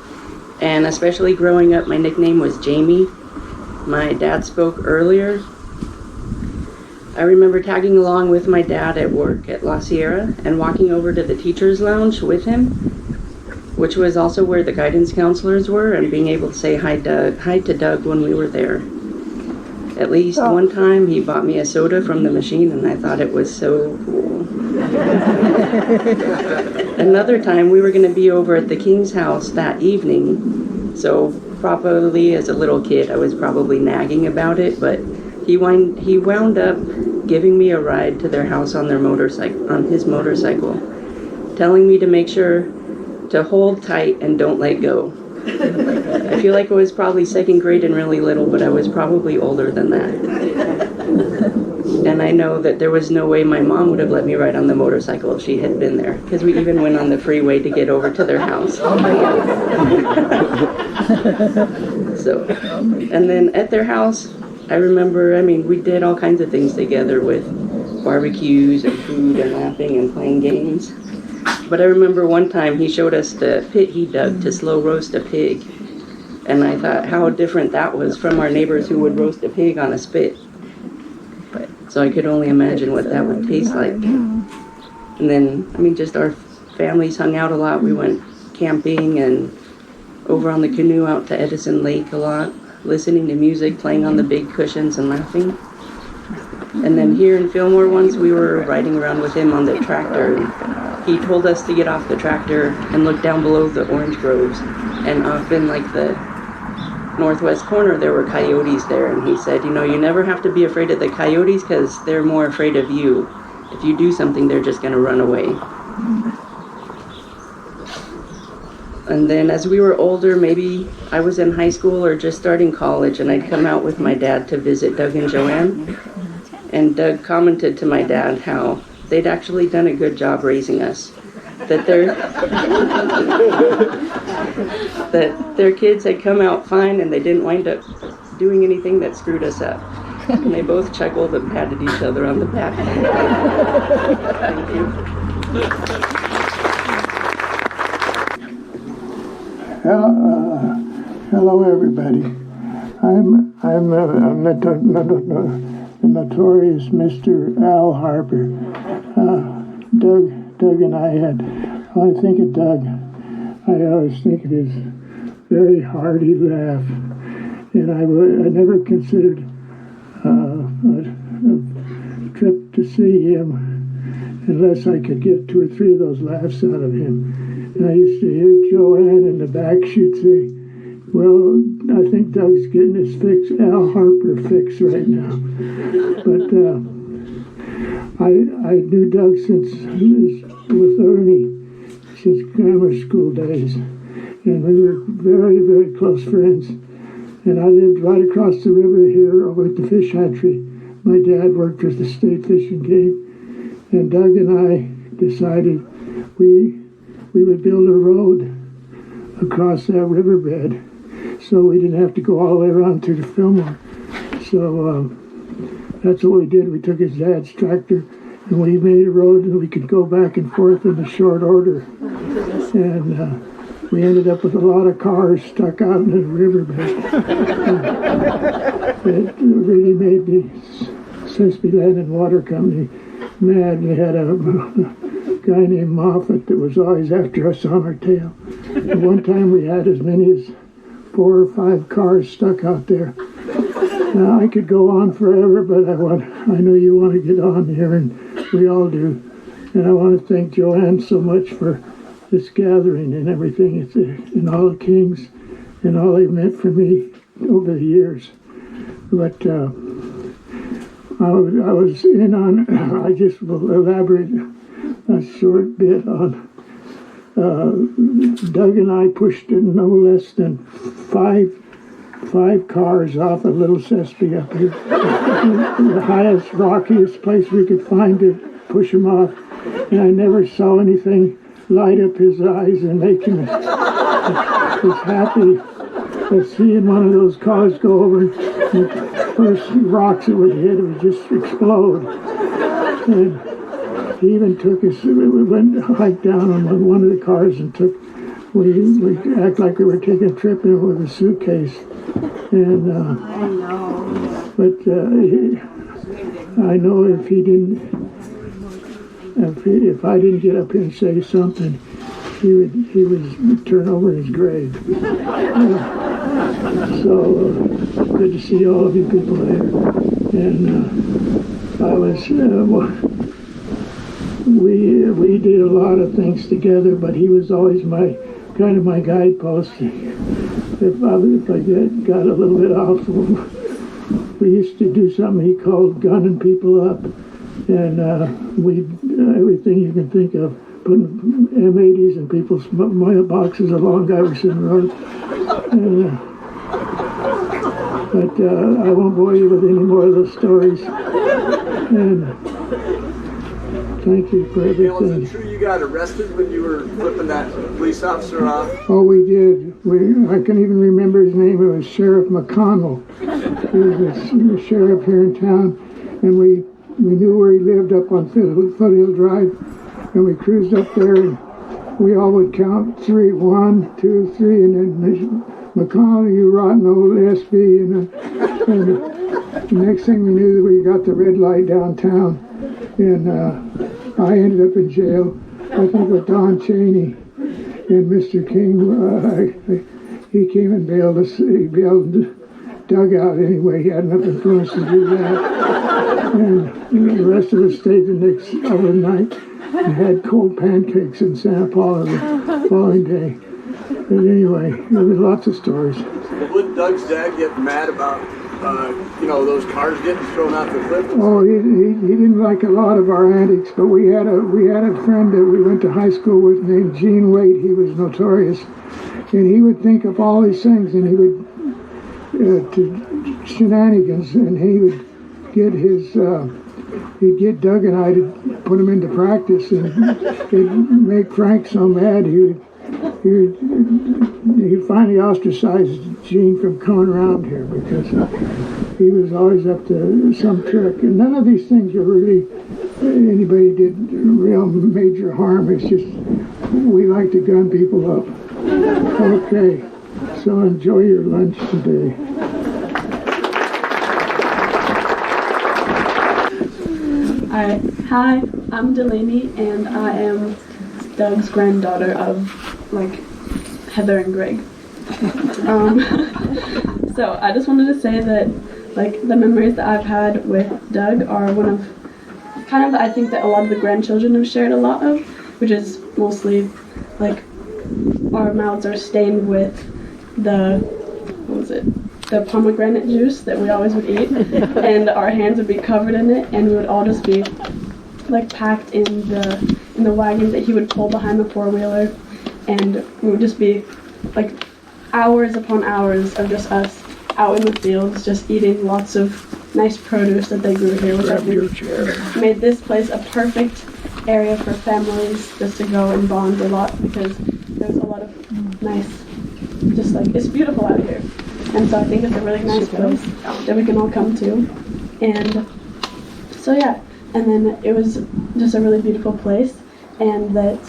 and especially growing up, my nickname was Jamie. My dad spoke earlier. I remember tagging along with my dad at work at La Sierra and walking over to the teacher's lounge with him, which was also where the guidance counselors were, and being able to say hi to Doug when we were there. At least one time he bought me a soda from the machine, and I thought it was so cool. Another time we were going to be over at the King's house that evening, so probably as a little kid I was probably nagging about it, but he wound up giving me a ride to their house on his motorcycle, telling me to make sure to hold tight and don't let go. I feel like I was probably second grade and really little, but I was probably older than that. And I know that there was no way my mom would have let me ride on the motorcycle if she had been there, because we even went on the freeway to get over to their house. So, and then at their house, I remember, we did all kinds of things together with barbecues and food and laughing and playing games. But I remember one time he showed us the pit he dug to slow roast a pig. And I thought how different that was from our neighbors who would roast a pig on a spit. So I could only imagine what that would taste like. And then, just our families hung out a lot. We went camping and over on the canoe out to Edison Lake a lot, listening to music, playing on the big cushions and laughing. And then here in Fillmore once, we were riding around with him on the tractor. He told us to get off the tractor and look down below the orange groves. And off in the northwest corner, there were coyotes there. And he said, you never have to be afraid of the coyotes because they're more afraid of you. If you do something, they're just going to run away. And then as we were older, maybe I was in high school or just starting college, and I'd come out with my dad to visit Doug and Joanne. And Doug commented to my dad how they'd actually done a good job raising us. That their kids had come out fine and they didn't wind up doing anything that screwed us up. And they both chuckled and patted each other on the back. Thank you. Hello, everybody. I'm the notorious Mr. Al Harper. Doug and I had. When I think of Doug, I always think of his very hearty laugh, and I never considered a trip to see him unless I could get 2 or 3 of those laughs out of him. And I used to hear Joanne in the back. She'd say, "Well, I think Doug's getting his Al Harper fix right now." But I knew Doug since he was with Ernie, since grammar school days. And we were very, very close friends. And I lived right across the river here over at the fish hatchery. My dad worked with the state fishing game. And Doug and I decided we would build a road across that riverbed so we didn't have to go all the way around to the Fillmore. So that's what we did. We took his dad's tractor and we made a road and we could go back and forth in a short order. and we ended up with a lot of cars stuck out in the riverbed. It really made the Sespe Land and Water Company mad. We had a guy named Moffat that was always after us on our tail. And one time we had as many as 4 or 5 cars stuck out there. Now, I could go on forever, but I know you want to get on here, and we all do. And I want to thank Joanne so much for this gathering and everything, and all the kings, and all they meant for me over the years. But I was in on, I just will elaborate a short bit on, Doug and I pushed no less than five cars off a little Sespe up here. The highest, rockiest place we could find to push him off. And I never saw anything light up his eyes and make him as happy as seeing one of those cars go over and the first rocks it would hit, it would just explode. And he even took us, we went hiked down on one of the cars and we act like we were taking a trip in with a suitcase. And I know if I didn't get up here and say something, he would turn over in his grave. So good to see all of you people there. And we did a lot of things together, but he was always my guidepost. If I got a little bit off, we used to do something he called gunning people up, and everything you can think of, putting M80s in people's mailboxes along Iverson Road. But I won't bore you with any more of those stories. And thank you for everything. Was it true you got arrested when you were flipping that police officer off? Oh, we did. I can even remember his name. It was Sheriff McConnell. He was the sheriff here in town, and we knew where he lived up on Foothill Drive, and we cruised up there, and we all would count 3, 1, 2, 3, and then McConnell, you rotten old SB, and the next thing we knew, we got the red light downtown, and I ended up in jail, I think with Don Cheney, and Mr. King, he came and bailed us, he bailed Doug out anyway, he had enough influence to do that, and the rest of us stayed the next overnight and had cold pancakes in Santa Paula the following day. But anyway, there was lots of stories. Would Doug's dad get mad about, those cars getting thrown off the cliff? Oh, he didn't like a lot of our antics, but we had a friend that we went to high school with named Gene Wade. He was notorious, and he would think of all these things, and he would to shenanigans, and he would get he'd get Doug and I to put him into practice, and it'd make Frank so mad he finally ostracized Gene from coming around here because he was always up to some trick. And none of these things are really anybody did real major harm. It's just we like to gun people up. Okay, so enjoy your lunch today. Hi, I'm Delaney, and I am Doug's granddaughter of Heather and Greg. So I just wanted to say that the memories that I've had with Doug are one of I think that a lot of the grandchildren have shared a lot of, which is mostly our mouths are stained with the pomegranate juice that we always would eat, and our hands would be covered in it, and we would all just be packed in the wagon that he would pull behind the four-wheeler, and we would just be hours upon hours of just us out in the fields just eating lots of nice produce that they grew here, which I think made this place a perfect area for families just to go and bond a lot, because there's a lot of nice, it's beautiful out here. And so I think it's a really nice place that we can all come to. And so yeah, and then it was just a really beautiful place, and that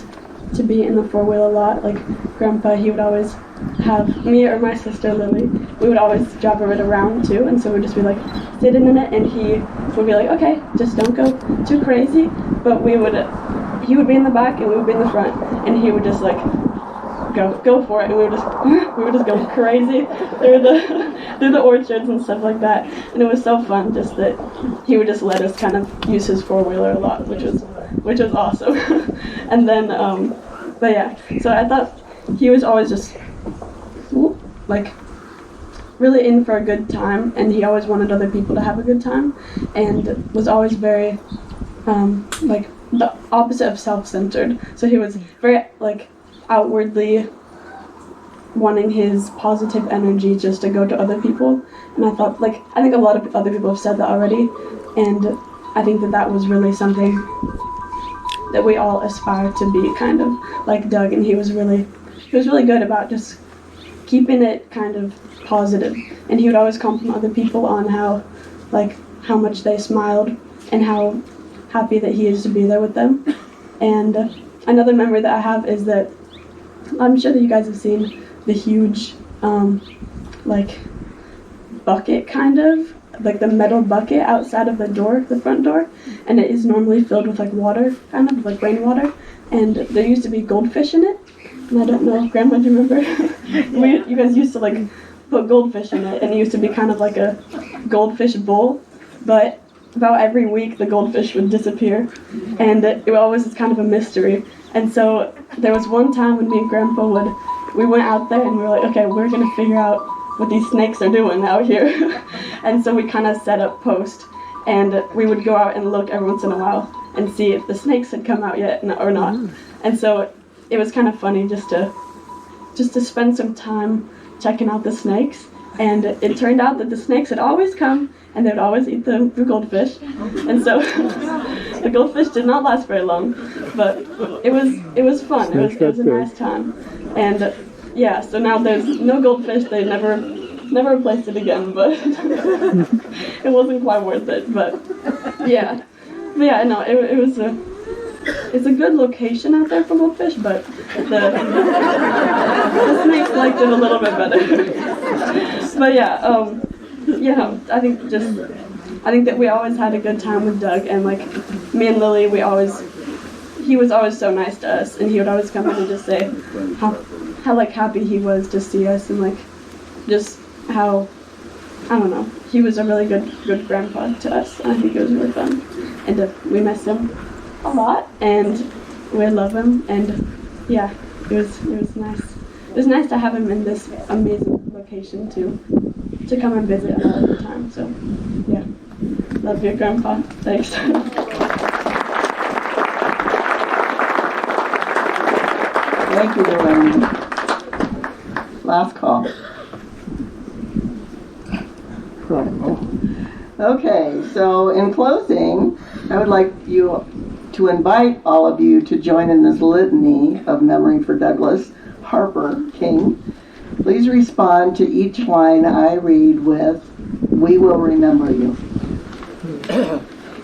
to be in the four-wheel a lot. Like Grandpa, he would always have me or my sister Lily. We would always drive it around too, and so we'd just be like sitting in it, and he would be like, okay, just don't go too crazy. But he would be in the back and we would be in the front, and he would just like go for it, and we would just go crazy through the orchards and stuff like that. And it was so fun just that he would just let us kind of use his four-wheeler a lot, which was awesome. And then but yeah, so I thought he was always just like really in for a good time, and he always wanted other people to have a good time, and was always very like the opposite of self-centered. So he was very like outwardly wanting his positive energy just to go to other people, and I think a lot of other people have said that already, and I think that was really something that we all aspire to be, kind of like Doug. And he was really good about just keeping it kind of positive, and he would always compliment other people on how much they smiled and how happy that he is to be there with them. And another memory that I have is that I'm sure that you guys have seen the huge like bucket, kind of like the metal bucket outside of the front door, and it is normally filled with like water, kind of like rainwater, and there used to be goldfish in it. And I don't know, Grandma, do you remember? You guys used to like put goldfish in it, and it used to be kind of like a goldfish bowl, but about every week the goldfish would disappear, and it always was kind of a mystery. And so there was one time when me and Grandpa we went out there and we were like, okay, we're gonna figure out what these snakes are doing out here. And so we kind of set up post, and we would go out and look every once in a while and see if the snakes had come out yet or not. And so it was kind of funny just to spend some time checking out the snakes, and it turned out that the snakes had always come, and they would always eat the goldfish. And so the goldfish did not last very long, but it was fun. It was a nice time. And yeah, so now there's no goldfish. They never replaced it again, but it wasn't quite worth it. But yeah, no, it's a good location out there for goldfish, but the snakes liked it a little bit better. But yeah, I think that we always had a good time with Doug, and like me and Lily, he was always so nice to us, and he would always come in and just say how like happy he was to see us, and like just how, I don't know, he was a really good grandpa to us, and I think it was really fun, and we miss him a lot, and we love him, and yeah, it was nice. It was nice to have him in this amazing location to come and visit all the time. So yeah, love your grandpa. Thanks. Thank you, Lorraine. Last call. Okay, so in closing, I would like to invite all of you to join in this litany of memory for Douglas Harper King. Please respond to each line I read with, "We will remember you."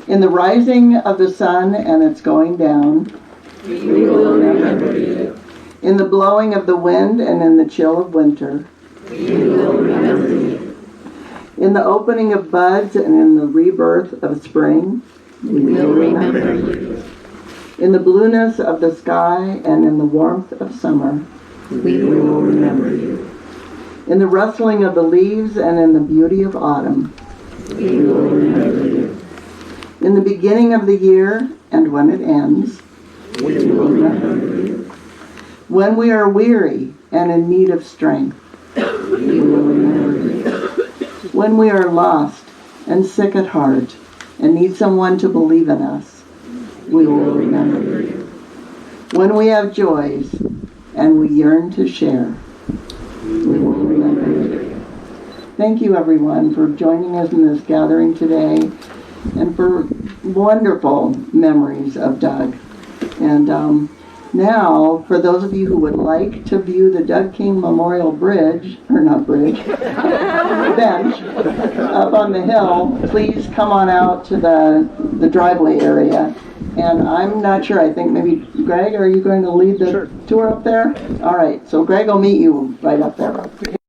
In the rising of the sun and its going down, we will remember you. In the blowing of the wind and in the chill of winter, we will remember you. In the opening of buds and in the rebirth of spring, we will remember you. In the blueness of the sky and in the warmth of summer, we will remember you. In the rustling of the leaves and in the beauty of autumn, we will remember you. In the beginning of the year and when it ends, we will remember you. When we are weary and in need of strength, we will remember you. When we are lost and sick at heart and need someone to believe in us, we will remember you. When we have joys and we yearn to share, we will remember you. Thank you, everyone, for joining us in this gathering today and for wonderful memories of Doug. And Now, for those of you who would like to view the Doug King Memorial Bridge, or not bridge, bench up on the hill, please come on out to the driveway area. And I'm not sure, I think maybe, Greg, are you going to lead the tour up there? All right, so Greg will meet you right up there.